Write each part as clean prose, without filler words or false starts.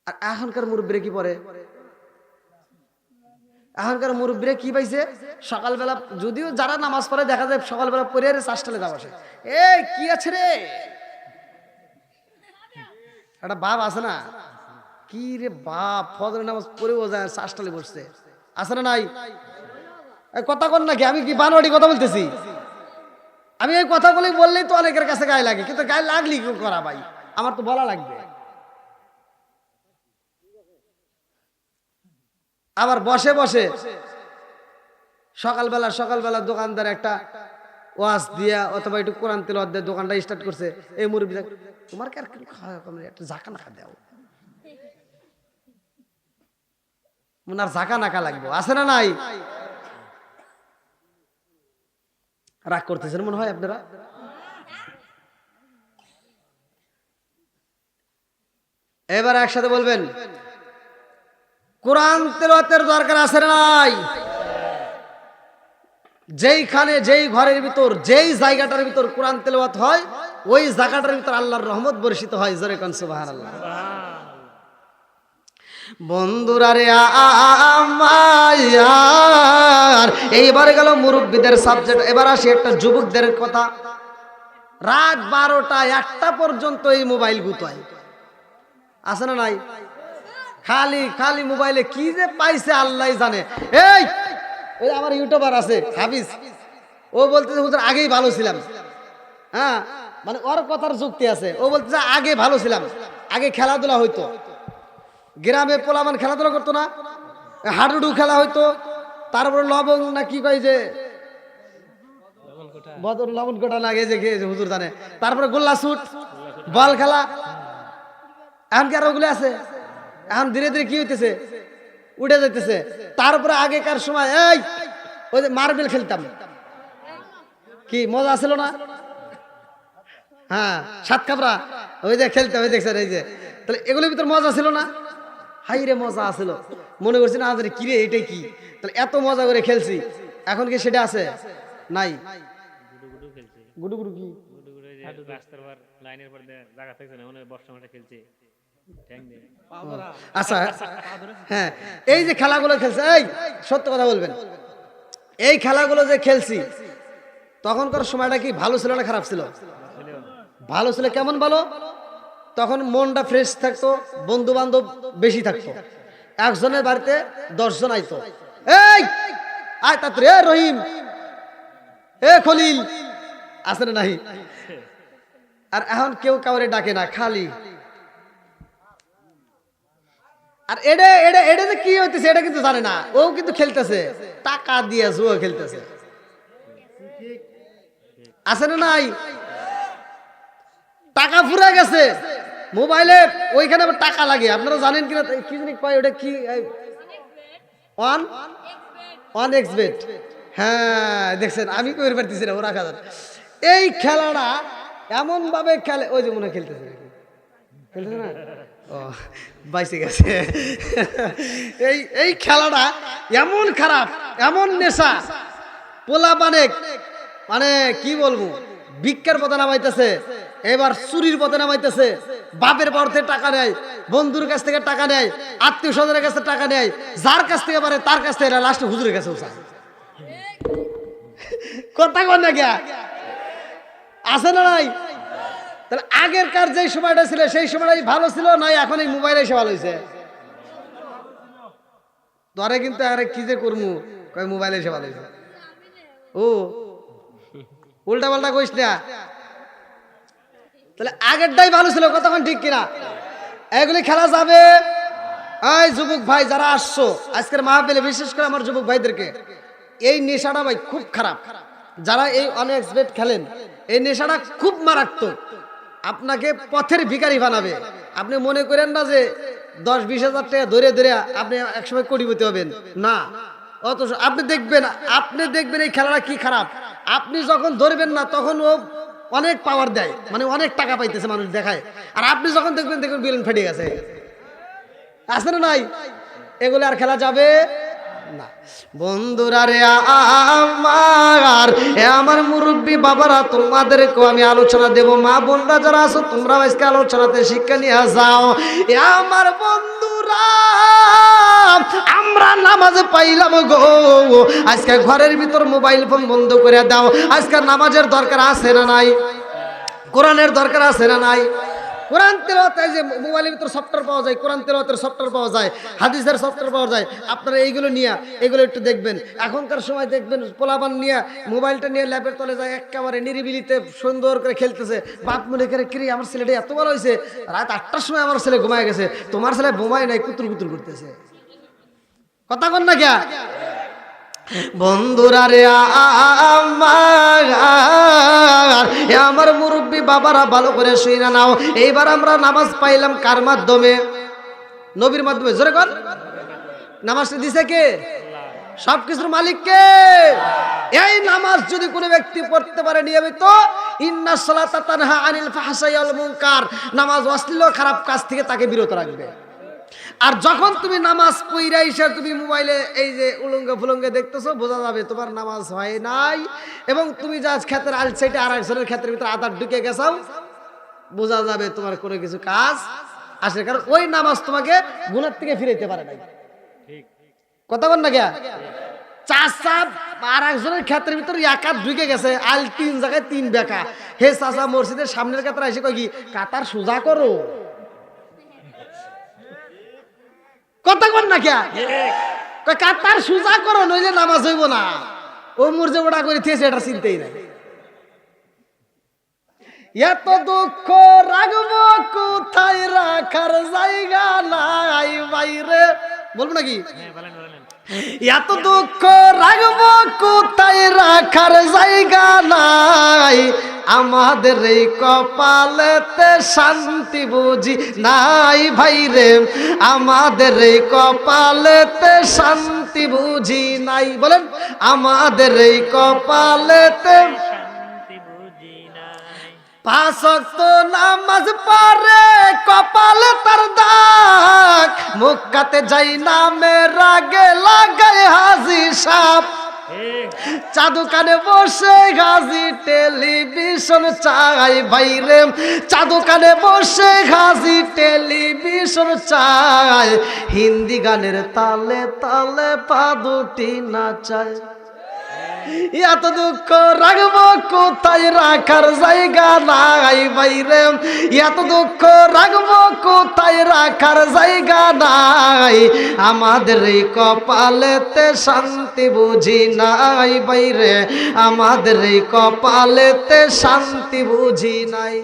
আর এখনকার মুরব্বীরা কি পড়ে? এখনকার মুরব্বীরা কি পাইছে, সকালবেলা যদিও যারা নামাজ পড়ে দেখা যায় সকালবেলা পড়ে চাষটালে যাওয়া আসে, এই কি আছে রে, একটা বাপ আছে না, কি রে বাপ ফজরের নামাজ পড়েও যায় চাষটালে বসছে, আছে না নাই? কথা কন নাকি, আমি কি বানোয়ারি কথা বলতেছি? আমি এই কথাগুলি বললেই তো অনেকের কাছে গায়ে লাগে, কিন্তু গায়ে লাগলি কি করা ভাই, আমার তো বলা লাগবে। আবার বসে বসে সকালবেলা দোকানদার একটা ওয়াজ দিয়া অথবা একটু কোরআন তেলাওয়াত দিয়ে দোকানটা স্টার্ট করছে, এই মুরব্বি তোমার কার একটা ঝাঁকা নাকা দাও, ওনার ঝাঁকা নাকা লাগবে, আছে না নাই? রাগ করতেছেন মনে হয় আপনারা। এবার একসাথে বলবেন, কোরআন তেলাওয়াতের দরকার আছে না নাই? যেইখানে যেই ঘরের ভিতর যেই জায়গাটার ভিতর কোরআন তেলাওয়াত হয় ওই জায়গাটার ভিতর আল্লাহর রহমত বর্ষিত হয়। জোরে কোন সুবহানাল্লাহ। বন্ধুরা রে আমার, এইবার গেল মুরব্বীদের সাবজেক্ট, এবার আসি একটা যুবকদের কথা। রাত 12টা 1টা পর্যন্ত এই মোবাইল গুতায়, আছে না নাই? খালি খালি মোবাইলে কি যে পাইছে আল্লাহ জানে। এই ওই আমার ইউটিউবার আছে হাফিজ, ও বলতেছে হুজুর আগেই ভালো ছিলাম। হ্যাঁ, মানে ওর কথার যুক্তি আছে। ও বলতেছে আগে ভালো ছিলাম, আগে খেলাধুলা হইতো, গ্রামে পোলামান খেলাধুলা করতো না, হাডুডু খেলা হইতো, তারপরে লবণ না কি কয় যে বদর লবণ কোটা লাগে যে খেয়েছে হুজুর জানে, তারপরে গোল্লা শুট বল খেলা। এখন কি আর ওগুলো আছে? এখন ধীরে ধীরে কি হইতেছে, উঠে যাইতেছে। তারপরে আগেকার সময় এই ওই যে মার্বেল খেলতাম, কি মজা ছিল না? হ্যাঁ, সাত কাপড়া ওই যে খেলতাম, ওই দেখছেন এই যে, তাহলে এগুলোর ভিতর মজা ছিল না? হাই রে মজা আছিল, মনে করছি না আজ কি রে এটাই কি, তাহলে এত মজা করে খেলছি। এখন কি সেটা আছে? নাই। গুডু গুডু কি রাস্তার পর লাইনের পর জায়গা থাকছে না, মনে বর্ষমাটা খেলছে। আচ্ছা হ্যাঁ, এই যে খেলাগুলো খেলছে, এই সত্য কথা বলবেন, এই খেলাগুলো যে খেলছি তখনকার সময়টা কি ভালো ছিল না খারাপ ছিল? ভালো ছিল। কেমন ভালো? তখন মনটা ফ্রেশ থাকতো, বন্ধু বান্ধব বেশি থাকতো, একজনের বাড়িতে 10 জন আইতো, এই আয় তাড়াতাড়ি, এ রহিম, এ খলিল, আছে না নাই? আর এখন কেউ কাউরে ডাকে না, খালি। আর এডে এডে এডে যে কি হইতেছে এটা কিন্তু জানে না, ও কিন্তু খেলতেছে, টাকা দিয়ে জুয়া খেলতেছে, আছে না নাই? টাকা ফুরে গেছে মোবাইলে, ওইখানে আবার টাকা লাগে, আপনারা জানেন কিনা কি জানি কয় ওটা কি, ওয়ান এক্স বেট। হ্যাঁ দেখছেন, আমি কই পারতেছি না, ওরা খাজার এই খেলাটা এমন ভাবে খেলে, ওই যে মনে খেলতেছে না, ও বাইসে গেছে। এই খেলাটা এমন খারাপ, এমন নেশা, পোলা মানে কি বলবো, ভিক্ষার পথে নামাইতেছে, এবার চুরির পথে নামাইতেছে, বাপের পর থেকে টাকা নেয়, বন্ধুর কাছ থেকে টাকা নেয়, আত্মীয় স্বজনের কাছে টাকা নেয়, যার কাছ থেকে পারে তার কাছ থেকে লাস্টে হুজুরের কাছে উঠায়। কথা কন না গিয়া, আছে না নাই? তাহলে আগেরকার যে সময়টা ছিল সেই সময়টাই ভালো ছিল, নাই এখন এই মোবাইলে এসে ভালো হয়েছে? ধরে কিন্তু আরে কি যে করবো, কয় মোবাইলে এসে ভালো হয়েছে। ও উল্টা পাল্টা কইস না, তাহলে আগেরটাই ভালো ছিল, কতক্ষণ ঠিক কিনা? এগুলি খেলা যাবে। এই যুবক ভাই যারা আসছো আজকের মাহফিলে, বিশেষ করে আমার যুবক ভাইদেরকে, এই নেশাটা ভাই খুব খারাপ। যারা এই অনএক্সপেক্ট খেলেন, এই নেশাটা খুব মারাত্মক, আপনাকে পথের ভিখারি বানাবে। আপনি মনে করেন না যে 10-20 হাজার টাকা ধরে ধরে আপনি একসময় কোটিপতি হবেন, না। অথচ আপনি দেখবেন এই খেলাটা কি খারাপ। আপনি যখন ধরবেন না তখন ও অনেক পাওয়ার দেয়, মানে অনেক টাকা পাইতেছে মানুষ দেখায়, আর আপনি যখন দেখবেন বিলেন ফেটে গেছে, আছে না নাই? এগুলো আর খেলা যাবে না। বন্ধুরা রে আমার, আমার মুরব্বী বাবারা, তোমাদেরকেও আমি আলোচনা দেব। মা বোনরা যারা আছো তোমরাও আজকে আলোচনাতে শিক্ষা নিয়ে যাও। আমার বন্ধুরা, আমরা নামাজে পাইলাম গো, আজকে ঘরের ভিতর মোবাইল ফোন বন্ধ করে দাও। আজকে নামাজের দরকার আছে না নাই? কোরআনের দরকার আছে না নাই? কোরআন তেলাওয়াতে যে মোবাইলের ভিতর সফটওয়্যার পাওয়া যায়, কোরআন তেলাওয়াতের সফটওয়্যার পাওয়া যায়, হাদিসের সফটওয়্যার পাওয়া যায়। আপনারা এইগুলো নিয়ে এগুলো একটু দেখবেন। এখনকার সময় দেখবেন পোলাপান নিয়ে মোবাইলটা নিয়ে ল্যাপের তলে যায়, একেবারে নিরিবিলিতে সুন্দর করে খেলতেছে। বাপ মনে করে কিরে আমার ছেলেটা এত ভালো হয়েছে, রাত 8টার সময় আমার ছেলে ঘুমায় গেছে। তোমার ছেলে ঘুমায় নাই, কুতুর কুতুর করতেছে। কথা কন না কে? বন্ধুরা রে আমার মুরব্বী বাবারা, ভালো করে শুইনা নাও। এইবার আমরা নামাজ পাইলাম কার মাধ্যমে? নবীর মাধ্যমে। জোরে কর। নামাজটা দিছে কে? সবকিছুর মালিক কে? এই নামাজ যদি কোনো ব্যক্তি পড়তে পারে নিয়মিত, ইন্নাস সালাতা তানহা আনিল ফাহশাই ওয়াল মুনকার, নামাজ অশ্লীল খারাপ কাজ থেকে তাকে বিরত রাখবে। আর যখন তুমি নামাজ পড়া এসে তুমি মোবাইলে এই যে উলঙ্গে ফুলঙ্গে দেখতেছো, বোঝা যাবে তোমার নামাজ হয় নাই। এবং তুমি যা ক্ষেতের আল সাইডে আর একজনের ক্ষেতের ভিতরে আধার ঢুকে গেছাও, বোঝা যাবে তোমার কোনো কিছু কাজ আসে। কারণ ওই নামাজ তোমাকে গুনাহ থেকে ফিরাইতে পারে নাই। কথা বল না কে? চাচা আর একজনের ক্ষেতের ভিতরে একাত ঢুকে গেছে, আল 3 জায়গায় 3 বেকা। হে চাচা মসজিদের সামনের কাতারে এসে কয় কি, কাতার সোজা করো। কথা কর না কে? কাতার সোজা করো, নইলে নামাজ হইব না। ও মুরজে ওটা করে থেছে, এটা চিনতেই নাই। এত দুঃখ রাখবো কোথায়, রাখার জায়গা নাই বাইরে। বলবো নাকি? এত দুঃখ রাখবো কোথায়, রাখার জায়গা নাই। আমাদের এই কপালেতে শান্তি বুঝি নাই ভাইরে, আমাদের এই কপালেতে শান্তি বুঝি নাই। বলেন, আমাদের এই কপালেতে শান্তি বুঝি নাই। 5 ওয়াক্ত নামাজ পড়ে কপালে তার দাগ, মক্কাতে যাই নামে রাগে লাগায় হাজি সাপ। চাদু কানে বসে গাজী টেলিভিশন চাই ভাইরে, চাদু কানে বসে গাজী টেলিভিশন চাই। হিন্দি গানের তালে তালে পা দুটি নাচায়। এত দুঃখ রাখবো কোথায়, রাখার জায়গা নাই বাইরে। এত দুঃখ রাখবো কোথায়, রাখার জায়গা নাই। আমাদের এই কপালেতে শান্তি বুঝি নাই বাইরে, আমাদের এই কপালেতে শান্তি বুঝি নাই।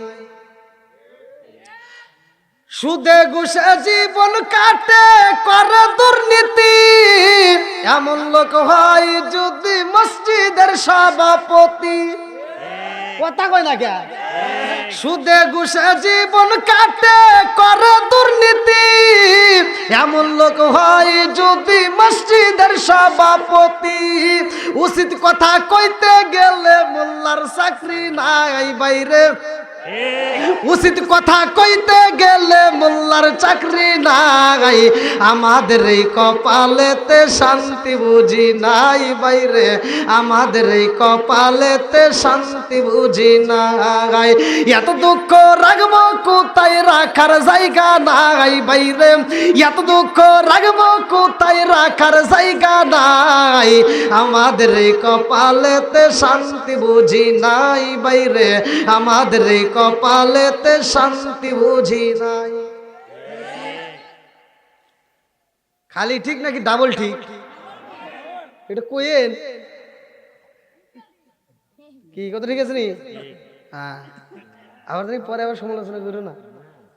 সুদে ঘুষে জীবন কাটে করে দুর্নীতি, এমন লোক হয় যদি মসজিদের সভাপতি। কথা কয় না কে? সুদে ঘুষে জীবন কাটে করে দুর্নীতি, এমন লোক হয় যদি মসজিদের সভাপতি। উচিত কথা কইতে গেলে মোল্লার চাকরি নাই বাইরে, উচিত কথা কইতে গেলে মোল্লার চাকরি নাই। আমাদের এই কপালেতে শান্তি বুঝি নাই বাইরে, আমাদের এই কপালেতে শান্তি বুঝি নাই। এত দুঃখ রাখবো কোথায়, রাখার জায়গা নাই বাইরে, এত দুঃখ রাখবো কোথায়, রাখার জায়গা নাই। আমাদের এই কপালেতে শান্তি বুঝি নাই বাইরে, আমাদের এই কপালেতে শান্তি বুঝি নাই। খালি ঠিক নাকি ডাবল ঠিক? এটা কইেন কি কথা, ঠিক আছে নি? হ্যাঁ, আবার তুমি পরে আবার সমালোচনা করো না,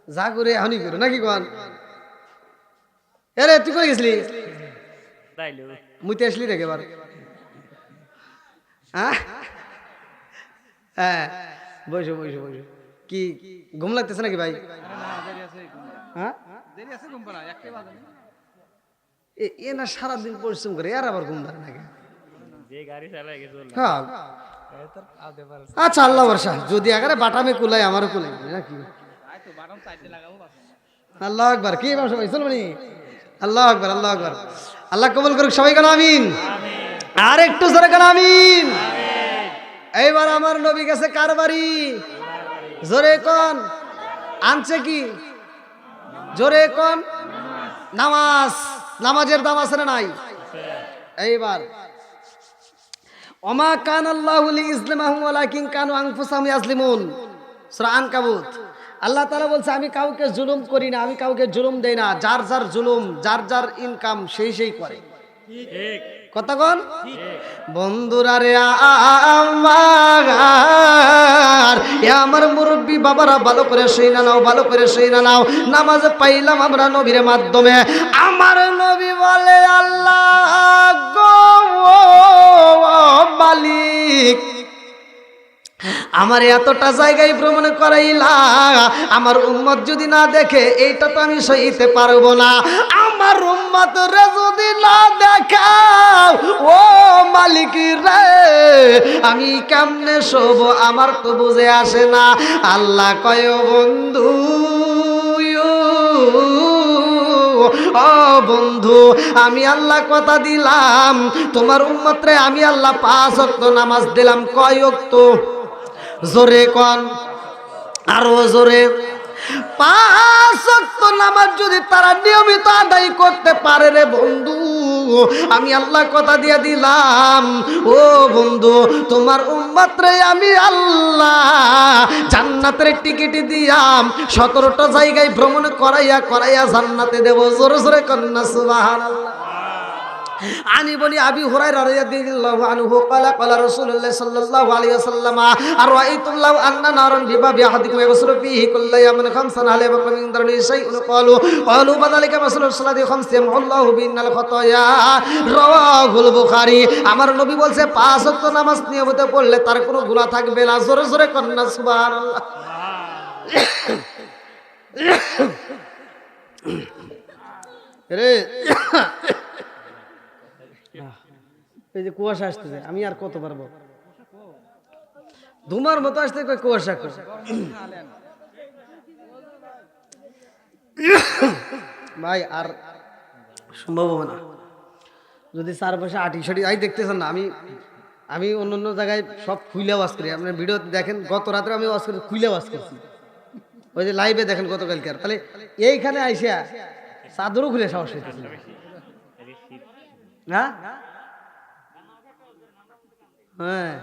যা করে এখনই করো নাকি কন? এরে তুই কই গেছিলি? মুইতে আসলি রেখে এবার। হ্যাঁ বসো বসো বসো। কি ঘুম লাগতেছে নাকি ভাই? হ্যাঁ এ না সারাদিন পরিশ্রম করে, আর আবার ঘুম ধরে নাকি? আচ্ছা আল্লাহ বর্ষা, যদি আগে বাটামে কুলাই আমারও কুলাই নাকি? আল্লাহ আকবার। কি সবাই চলবেনি? আল্লাহ আকবার, আল্লাহ আকবার। আল্লাহ কবুল করুক, সবাই কেন আমিন। আর একটু জোরে কেন আমিন। এইবার আমার নবী গেছে কার বাড়ি? জোরে কোন আনছে কি? জোরে কোন? নামাজ। নামাজের দাম আছে না নাই? এইবার ওমা কান আল্লাহু লিইসলিমাহুম ওয়ালাকিন কানু আনফুসাহুম ইয়াজলিমুন, সূরা আনকাবুত। আল্লাহ তাআলা বলছে আমি কাউকে জুলুম করি না, আমি কাউকে জুলুম দেই না। যার যার জুলুম, যার যার ইনকাম সেই সেই করে। ঠিক কথা কোন? বন্ধুরা রে আমার মুরব্বী বাবারা, ভালো করে শুই না নাও, ভালো করে শুই না নাও। নামাজ পাইলাম আমরা নবীর মাধ্যমে। আমার নবী বলে আল্লাহ গো মালিক, আমার এতটা জায়গায় ভ্রমণ করাইলা, আমার উম্মত যদি না দেখে এইটা তো আমি সইতে পারবো না। আমার উম্মত রে যদি না দেখাও ও মালিক রে, আমি কেমনে শোব, আমার তো বুঝে আসে না। আল্লাহ কয় বন্ধু, ও বন্ধু, আমি আল্লাহ কথা দিলাম তোমার উম্মত রে আমি আল্লাহ 5 ওয়াক্ত নামাজ দিলাম। কয় ওয়াক্ত? জোরে কোন, আরো জোরে। 5 ওয়াক্ত নামাজ যদি তারা নিয়মিত আদায় করতে পারে রে বন্ধু, আমি আল্লাহ কথা দিয়ে দিলাম ও বন্ধু, তোমার উম্মত রে আমি আল্লাহ জান্নাতের টিকিট দিয়াম 17টা জায়গায় ভ্রমণ করাইয়া করাইয়া জান্নাতে দেব। জোরে জোরে কন্যা সুবহানাল্লাহ। আনি বলি আবি হুরায়রা রাদিয়াল্লাহু আনহু ক্বালা ক্বালা রাসূলুল্লাহ সাল্লাল্লাহু আলাইহি ওয়াসাল্লাম আরাআইতুল্লাহু আন্না নারান বিবাবি আহাদিকুম ইয়াসরু ফীহি কুল্লা ইয়ামিন খামসান আলাইহি ওয়া মিন দারনি শাইউন ক্বালু বাযালিকা মাসলুস সালাতি খামসিম আল্লাহু বিনাল খাতায়া, রাওয়াহুল বুখারী। আমার নবী বলছে 5 ওয়াক্ত নামাজ নিয়মিত পড়লে তার কোনো গুনাহ থাকবে না। জোরে জোরে কন্না সুবহানাল্লাহ। রে এই যে কুয়াশা আসতেছে, আমি আর কত পারবো? ধুমার মতো আসতে কুয়াশা। ভাই আর সম্ভব হবে না যদি 4 পাশে আটি সাটি আই দেখতেছেন না। আমি অন্য অন্য জায়গায় সব খুইলে ওয়াজ করি, আপনার ভিডিও দেখেন। গত রাত্রে আমি ওয়াজ করি, খুইলে ওয়াজ করছি। ওই যে লাইভে দেখেন গতকালকে। তাহলে এইখানে আইসা চাদরও খুলে সাহস হইতেছে। হ্যাঁ হ্যাঁ,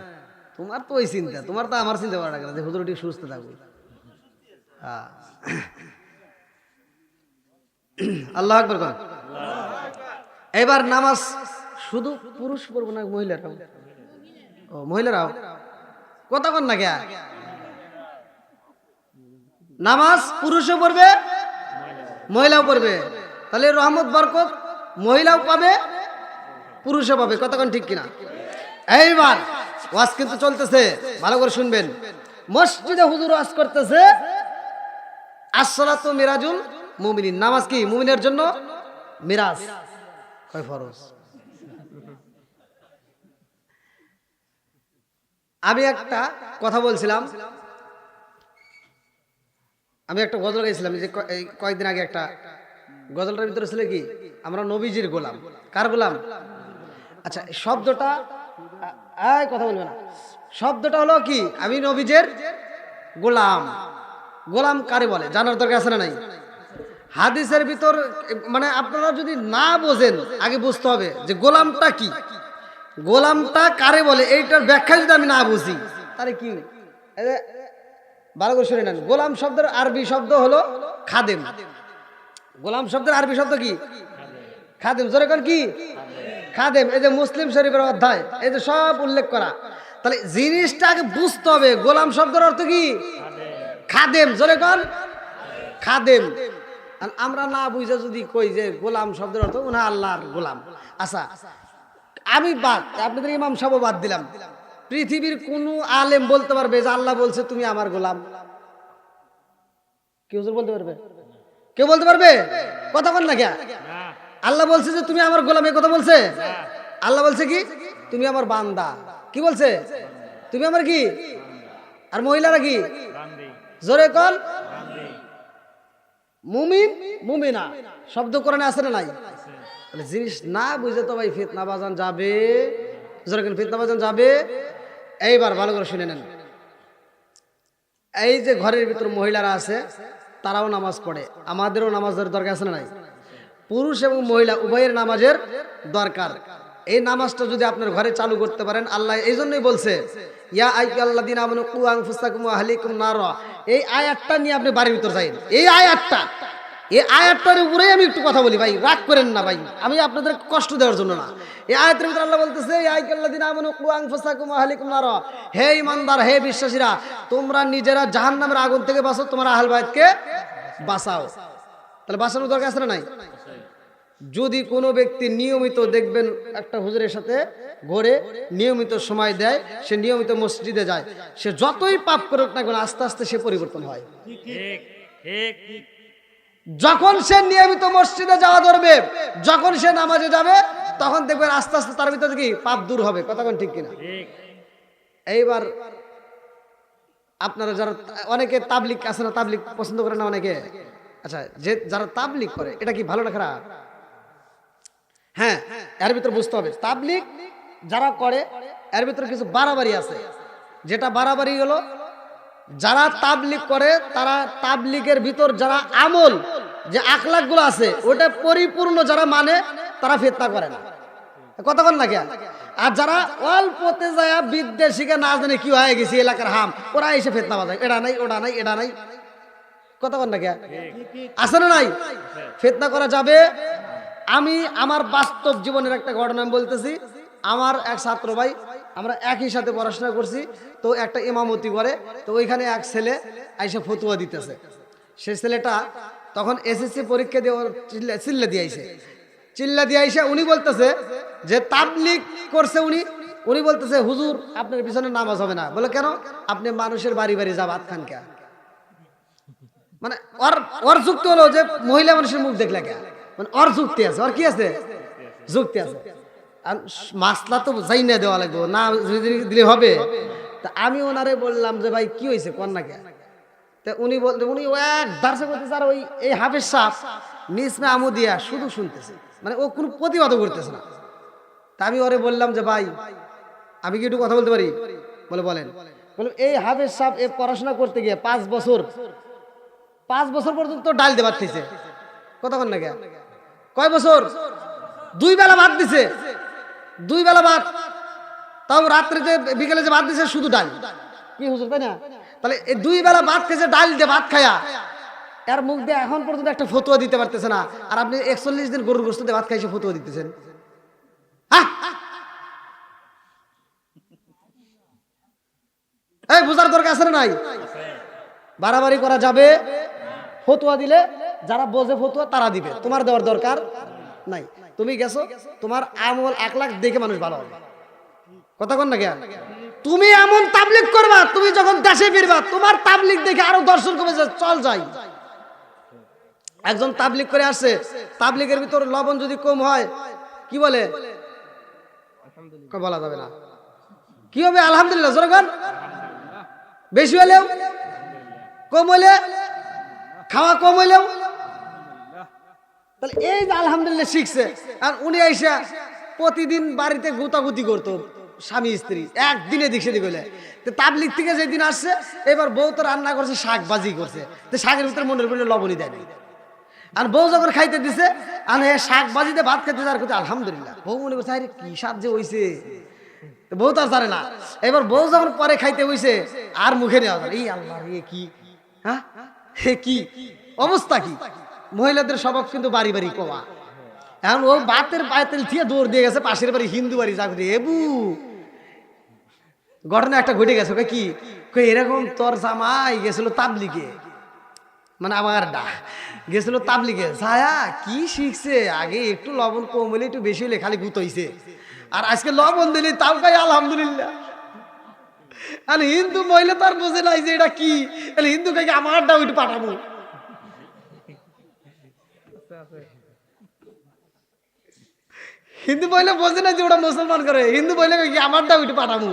তোমার তো ওই চিন্তা, তোমার তো আমার চিন্তা করা লাগে না যে হুজুর একটু সুস্থ থাকবে। হ্যাঁ, আল্লাহু আকবার কোন। এবার নামাজ শুধু পুরুষ পড়বে না, মহিলারাও? ও মহিলারাও কথা কন না কে? নামাজ পুরুষও পড়বে, মহিলাও পড়বে। তাহলে রহমত বরকত মহিলাও পাবে, পুরুষও পাবে। কথা কন ঠিক কিনা? এইবার ওয়াজ কিন্তু চলতেছে, ভালো করে শুনবেন। মসজিদে হুজুর ওয়াজ করতেছে আসসালাতু মিরাজুল মুমিনিন। নামাজ কি মুমিনের জন্য মিরাজ, কয় ফরজ। আমি একটা কথা বলছিলাম, আমি একটা গজল গাইছিলাম যে কয়েকদিন আগে। একটা গজলটার ভিতরে ছিল কি, আমরা নবীজির গোলাম। কার গোলাম? আচ্ছা, শব্দটা কথা বলবে না। শব্দটা হলো কি, আমি নবীজের গোলাম। গোলাম কারে বলে জানার দরকার আছে না নাই? হাদিসের ভিতর মানে আপনারা যদি না বোঝেন, আগে বুঝতে হবে যে গোলামটা কি, গোলামটা কারে বলে। এইটার ব্যাখ্যা যদি আমি না বুঝি তাহলে কি, ভালো করে শুনে নেন। গোলাম শব্দের আরবি শব্দ হলো খাদেম। গোলাম শব্দের আরবি শব্দ কি? খাদেম। জোরে কোন কি? খাদেম। এই যে মুসলিম শরীফের অধ্যায়, এই যে সব উল্লেখ করা। তাহলে জিনিসটা আগে বুঝতে হবে, গোলাম শব্দের অর্থ কি? খাদেম। জোরে কোন খাদেম। আমরা না বুঝে যদি কই যে গোলাম শব্দের অর্থ উনি আল্লাহর গোলাম। আচ্ছা, আমি বাদ, আপনাদের ইমাম সাহেব বাদ দিলাম। পৃথিবীর কোন আলেম বলতে পারবে যে আল্লাহ বলছে তুমি আমার গোলাম? কেউ বলতে পারবে? কেউ বলতে পারবে? কথা বল না কে? আল্লাহ বলছে যে তুমি আমার গোলাম, এই কথা বলছে? আল্লাহ বলছে কি তুমি আমার বান্দা। কি বলছে? তুমি আমার কি? আর মহিলারা কি? জোরে কোন মুমিন মুমিনা শব্দ কোরআনে আছে না নাই? জিনিস না বুঝে তো ভাই ফিতনা বাজান যাবে, যেরকম ফিতনা বাজান যাবে। এইবার ভালো করে শুনে নেন, এই যে ঘরের ভিতর মহিলারা আছে তারাও নামাজ পড়ে, আমাদেরও নামাজের দরকার আছে না নাই? পুরুষ এবং মহিলা উভয়ের নামাজের দরকার। এই নামাজটা যদি আপনার ঘরে চালু করতে পারেন, আল্লাহ এই জন্যই বলছে ইয়া আইয়ুহাল্লাযীনা আমানু কু আনফুসাকুম ওয়া আহলিকুম নারা। এই আয়াতটা নিয়ে আপনি বাড়ির ভিতর যাইন। এই আয়াতটার উপরেই আমি একটু কথা বলি ভাই, রাগ করেন না ভাই, আমি আপনাদের কষ্ট দেওয়ার জন্য না। এই আয়াতের ভিতরে আল্লাহ বলতেছে ইয়া আইয়ুহাল্লাযীনা আমানু কু আনফুসাকুম ওয়া আহলিকুম নারা, হে ঈমানদার, হে বিশ্বাসীরা, তোমরা নিজেরা জাহান্নামের আগুন থেকে বাঁচাও, তোমার আহল বাইতকে বাঁচাও। তাহলে বাঁচানোর দরকার আছে না নাই? যদি কোনো ব্যক্তি নিয়মিত দেখবেন একটা হুজুরের সাথে ঘরে নিয়মিত সময় দেয়, সে নিয়মিত মসজিদে যায়, সে যতই পাপ করুক না কেন আস্তে আস্তে সে পরিবর্তন হয়। যখন সে নিয়মিত মসজিদে যাওয়া ধরবে, যখন সে নামাজে যাবে, তখন দেখবেন আস্তে আস্তে তার ভিতরে কি পাপ দূর হবে। কথা কোন ঠিক কিনা? এইবার আপনারা যারা অনেকে তাবলিগ আছে না, তাবলিগ পছন্দ করে না অনেকে, আচ্ছা যে যারা তাবলিগ করে এটা কি ভালো না খারাপ? হ্যাঁ, এর ভিতরে বুঝতে হবে তাবলিগ যারা করে এর ভিতরে কিছু বাড়াবাড়ি আছে। যেটা বাড়াবাড়ি হলো, যারা তাবলিগ করে তারা তাবলিগের ভিতর যারা আমল যে আখলাক গুলো আছে ওটা পরিপূর্ণ যারা মানে তারা ফিতনা করে না। কথা বল না কেন? আর যারা অল্পতে যায় বিদ্যে শিখে না জানে কি হয়ে গেছে এলাকার হাম, ওরা এসে ফিতনা বাজায়, এটা নাই ওটা নাই এটা নাই। কথা বল না কেন? আছে না নাই? ফিতনা করা যাবে। আমি আমার বাস্তব জীবনের একটা ঘটনা বলতেছি। আমার এক ছাত্র ভাই, আমরা একই সাথে পড়াশোনা করছি, তো একটা ইমামতি করে, তো ওইখানে এক ছেলে আইসা ফতুয়া দিতেছে। সে ছেলেটা তখন এসএসসি পরীক্ষা দিয়ে চিল্লা দিয়ে আইসা উনি বলতেছে যে তাবলিগ করছে উনি বলতেছে হুজুর আপনার পিছনে নামাজ হবে না। বলে কেন? আপনি মানুষের বাড়ি বাড়ি যা ভাত খান কে? মানে ওর যুক্তি হলো যে মহিলা মানুষের মুখ দেখলে কে, মানে ওর যুক্তি আছে, ওর কি আছে? যুক্তি আছে। আর মাসলা তো যাই না দেওয়া লাগবে না, দিলে হবে। তা আমি ওনারে বললাম যে ভাই কি হয়েছে কন্যাকে? তা উনি এক দার্সে করতেছে, আর ওই এই হাফেজ সাহেব নিসমে আমুদিয়া শুধু শুনতেছে, মানে ও কোনো প্রতিবাদও করতেছে না। তা আমি ওরে বললাম যে ভাই আমি কি একটু কথা বলতে পারি? বলে বলেন। বলে এই হাফেজ সাহেব এ পড়াশোনা করতে গিয়ে 5 বছর পর্যন্ত ডাল দিয়ে ভাত খেয়েছে। কথা বল না কে? কয় বছর? 2 বেলা ভাত দিছে, 2 বেলা ভাত, তাও রাত্রিতে বিকেলে যে ভাত দিছে শুধু ডাল। কি হুজুর, তাই না? তাহলে এই 2 বেলা ভাত খেয়েছে, ডাল দিয়ে ভাত খায়া, এর মুখ দিয়ে এখন পর্যন্ত একটা ফতুয়া দিতে পারতেছে না। আর আপনি 41 দিন গরুর গোশত দিয়ে ভাত খাইছে ফতুয়া দিতেছেন। এই বুঝার দরকার আছে না নাই? বাড়াবাড়ি করা যাবে। ফতুয়া দিলে যারা বোঝে ফতুয়া তারা দিবে, তোমার দেওয়ার দরকার নাই। তুমি গেছো, তোমার আমল আখলাক দেখে মানুষ ভালো হবে। কথা কন না কেন? তুমি এমন তাবলিগ করবা, তুমি যখন দেশে ফিরবা তোমার তাবলিগ দেখে আরো দর্শন কমে যায়, চল যাই। একজন তাবলিগ করে আসছে, তাবলিগের ভিতর লবণ যদি কম হয় কি বলে? বলা যাবে না। কি হবে? আলহামদুলিল্লাহ। জোরগান বেশি হলেও কম হলে, খাওয়া কম হইলেও, তাহলে এই যে আলহামদুলিল্লাহ শিখছে। আর উনি আইসা প্রতিদিন বাড়িতে গুতাগুতি করতো স্বামী স্ত্রী, একদিনে দিক সেদিক হইলে। তো তাবলিগ থেকে যেদিন আসছে, এবার বউ তো রান্না করছে, শাক ভাজি করছে, তো শাকের ভিতরে মনের পড়লে লবণই দেয়নি। আর বউ যখন খাইতে দিছে, আর শাক ভাজিতে ভাত খেতে যার করতে আলহামদুলিল্লাহ, বউ মনে করছে আরে কি স্বাদ যে হইছে, বউ তো আর জানে না। এবার বউ যখন পরে খাইতে হইছে আর মুখে নেওয়া যায়, এই আল্লাহ রে কি, হ্যাঁ কি অবস্থা কি? মহিলাদের স্বভাব কিন্তু বাড়ি বাড়ি কোয়া। এখন ও বাতের পায়েতেল দিয়ে দৌড় দিয়ে গেছে পাশের বাড়ি হিন্দু বাড়ি, যা করে এবু ঘটনা একটা ঘটে গেছে। কি এরকম তোর জামাই গেছিল তাবলিগে, মানে আমার ডা গেছিল তাবলিগে, ছায়া কি শিখছে, আগে একটু লবণ কম হলে একটু বেশি হলে খালি গুত হইছে, আর আজকে লবণ দিলে তাও খাই আলহামদুলিল্লাহ। আর হিন্দু মহিলা তার বুঝে নাই যে এটা কি, তাহলে হিন্দু খাই আমারটা ওইটু পাঠাবো। হিন্দু মহিলা বোঝে না যে ওটা মুসলমান করে, হিন্দু মহিলা কি আমারটা ওইটু পাঠাবো।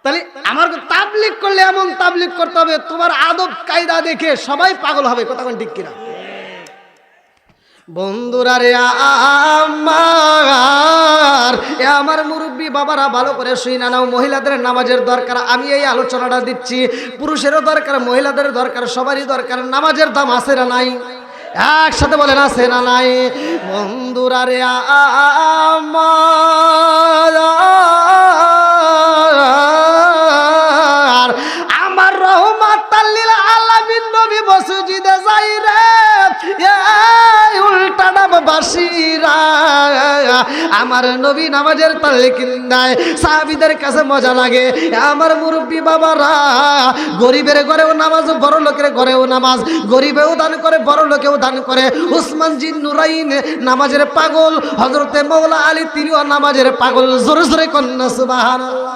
তাহলে আমার তাবলিগ করলে এমন তাবলিগ করতে হবে তোমার আদব কায়দা দেখে সবাই পাগল হবে। কথা কোন ঠিক কিনা? বন্ধুরা রে আমার মুরব্বী বাবারা ভালো করে শুই না নাও, মহিলাদের নামাজের দরকার। আমি এই আলোচনাটা দিচ্ছি, পুরুষেরও দরকার, মহিলাদের দরকার, সবারই দরকার। নামাজের দাম আছে না নাই? একসাথে বলেন আছে না নাই? বন্ধুরা রে আমার রহমাতাল লিল আলামিন নবী মসজিদে যাই রে, উল্টা নামবাসীরা আমার নবী নামাজের তালিকিন দেয়। সাহাবীদের কাছে মজা লাগে। আমার মুরব্বী বাবারা, গরিবের ঘরেও নামাজ, বড় লোকের ঘরেও নামাজ, গরিবেও দান করে, বড় লোকেও দান করে। উসমান জিন নুরাইন নামাজের পাগল, হযরতে মাওলা আলী তিনিও নামাজের পাগল। জোরে জোরে কন্যা সুবহানাল্লাহ।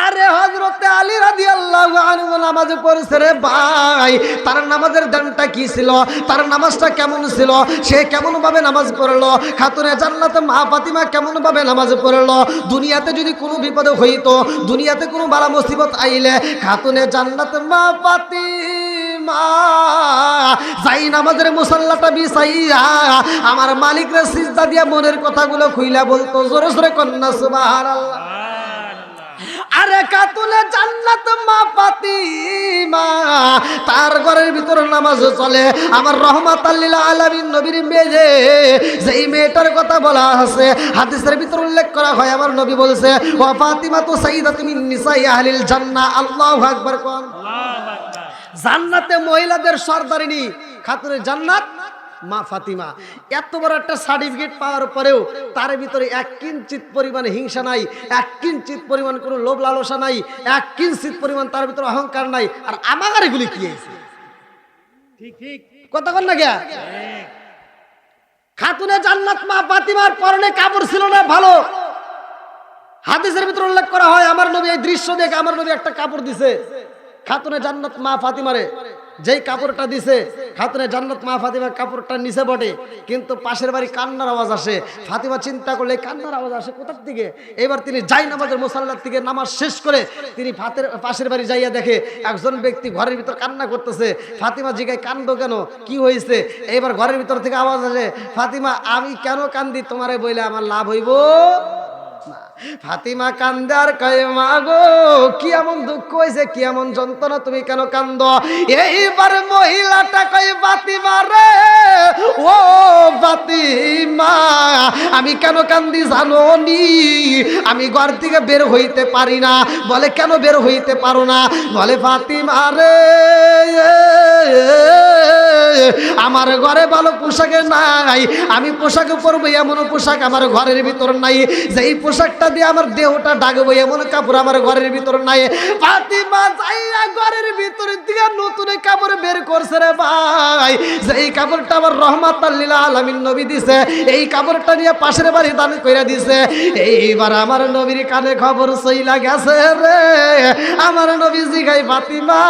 আরে হযরতে আলী রাদিয়াল্লাহু আনহু নামাজ পড়ছে রে ভাই, তার নামাজের দানটা কি ছিল, তার নামাজটা কেমন ছিল, সে কেমন ভাবে নামাজ পড়লো, খাতুনে জান্নাত মা ফাতিমা কেমন ভাবে নামাজ পড়লো। দুনিয়াতে যদি কোনো বিপদ হইতো, দুনিয়াতে কোনো বালা মুসিবত আইলে, খাতুনে জান্নাত মা ফাতিমা যাই নামাজের মুসাল্লাটা বিছাইয়া আমার মালিকরে সিজদা দিয়া মনের কথাগুলো খুইলা বলতো। জোরে জোরে কন্যা সুবহানাল্লাহ। আরে খাতুনে জান্নাত মা ফাতিমা, তার ঘরের ভিতরে নামাজ চলে। আমার রহমাতাল লিল আলামিন নবীর মেয়ে, যেই মেয়েটার কথা বলা আছে হাদিসের ভিতর উল্লেখ করা হয়, আমার নবী বলছে ওয়া ফাতিমা তু সাইয়্যিদাতুন মিন নিসাই আহলিল জান্নাহ। আল্লাহু আকবার কোন। জান্নাতে মহিলাদের সরদারিনী খাতুনে জান্নাত মা ফাতিমা। এত বড় একটা সার্টিফিকেট পাওয়ার পরেও তার ভিতরে এক কিঞ্চিত পরিমাণ হিংসা নাই, এক কিঞ্চিত পরিমাণ কোনো লোভ লালসা নাই, এক কিঞ্চিত পরিমাণ তার ভিতরে অহংকার নাই। আর আমার এগুলি কি হয়েছে? ঠিক ঠিক কথা কন না গিয়া। খাতুনে জান্নাত মা ফাতিমার পরনে কাপড় ছিল না ভালো। হাদিসের ভিতরে উল্লেখ করা হয়, আমার নবী এই দৃশ্য দেখে আমার নবী একটা কাপড় দিছে খাতুনে জান্নাত মা ফাতিমারে। যেই কাপড়টা দিছে খাতুনে জান্নাত মা ফাতিমার কাপড়টা নিচে বটে, কিন্তু পাশের বাড়ি কান্নার আওয়াজ আসে। ফাতিমা চিন্তা করলে কান্নার আওয়াজ আসে কোথার থেকে। এবার তিনি যাই নামাজের মুসাল্লার থেকে নামাজ শেষ করে তিনি পাশের বাড়ি যাইয়া দেখে একজন ব্যক্তি ঘরের ভিতর কান্না করতেছে। ফাতিমা জিগায় কান্দো কেন, কি হয়েছে? এবার ঘরের ভিতর থেকে আওয়াজ আসে, ফাতিমা আমি কেন কান্দি তোমারে বইলে আমার লাভ হইব? ফাতিমা কান্দে আর কয় মা গো কি এমন দুঃখ হয়েছে, কি এমন যন্ত্রণা, তুমি কেন কান্দো? এইবার মহিলাটা কয় ফাতিমা রে, ও ফাতিমা আমি কেন কান্দি জানো নি? আমি ঘর থেকে বের হইতে পারি না। বলে কেন বের হইতে পারো না? বলে ফাতিমা রে আমার ঘরে ভালো পোশাকে নাই, আমি পোশাকে পরবো এমন পোশাক আমার ঘরের ভিতর নাই, যেই পোশাকটা দিয়ে আমার দেহটা ঢাকবো এমন কাপড় আমার ঘরের ভিতর নাই। ফাতিমা যাইয়া ঘরের ভিতর থেকে নতুন কাপড় বের করছে রে ভাই, যেই কাপড়টা আমার রহমাতাল লিল আলামিন নবী দিছে, এই কাপড়টা নিয়ে পাশের বাড়ি দান কইরা দিছে। এইবার আমার নবীর কানে খবর চইলা গেছে রে। আমার নবী জিগায় ফাতিমা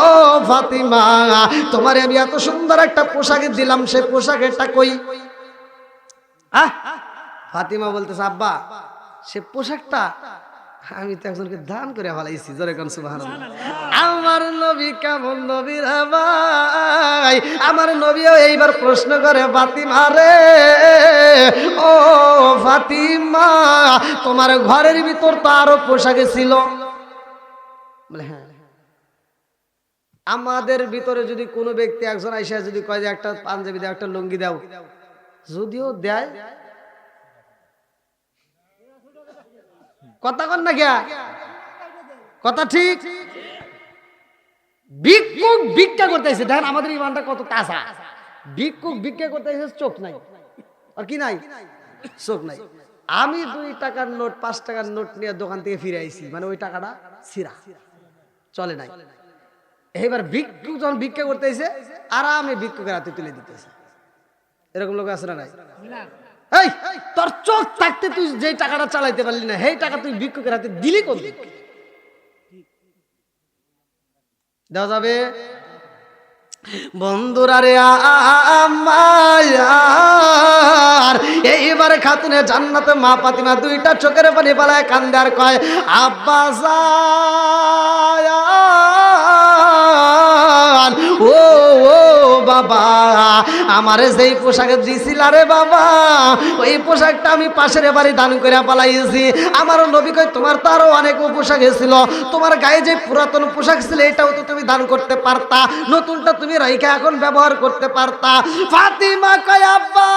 ও ফাতিমা তোমারে আমি এত সুন্দর একটা পোশাক দিলাম, সে পোশাকেরটা কই? ফাতিমা বলতেছে আব্বা সে পোশাকটা আমি তো একজনকে দান করে ফেলাইছি। জোরে কোন সুবহানাল্লাহ। আমার নবী কেমন নবী রে ভাই, আমার নবীও এইবার প্রশ্ন করে ফাতিমা রে ও ফাতিমা তোমার ঘরের ভিতর তো আরো পোশাকে ছিল? বলে হ্যাঁ। আমাদের ভিতরে যদি কোনো ব্যক্তি একজন আইসা যদি কয় যে একটা পাঞ্জাবি দাও, একটা লুঙ্গি দাও, যদিও দেয়, কথা কন না গিয়া, কথা ঠিক। ভিক্ষুক ভিক্ষা করতেছে, দেখেন আমাদের ইমানটা কত তাজা। ভিক্ষুক ভিক্ষা করতেছে, চোখ নাই, আর কি নাই, চোখ নাই। আমি 2 টাকার নোট 5 টাকার নোট নিয়ে দোকান থেকে ফিরে আইছি, মানে ওই টাকাটা ছিঁড়া, চলে নাই। এইবার ভিক্ষুক যখন ভিক্ষা করতেছে আরামে ভিক্ষুকের হাতে তুলে দিতেছে। এরকম লোক আছে না নাই? এই তোর চোখ থাকতে তুই যে টাকাটা চালাইতে পারলি না, সেই টাকা তুই ভিক্ষুকের হাতে দিলি কোন দিক? দেওয়া যাবে? বন্ধুরা রে আমার এইবারে খাতুনে জান্নাতে মা ফাতিমা 2টা চোখের পানি পালায় কান্দে আর কয় আব্বা জান ও বাবা আমারে যেই পোশাক দিছিল রে বাবা ওই পোশাকটা আমি পাশের বাড়ি দান করে পালাইছি। আমার নবী কয় তোমার তো আরো অনেক পোশাক ছিল, তোমার গায়ে যে পুরাতন পোশাক ছিল এটাও তো তুমি দান করতে পারতা, নতুনটা তুমি রাইখা এখন ব্যবহার করতে পারতা। ফাতিমা কয় আব্বা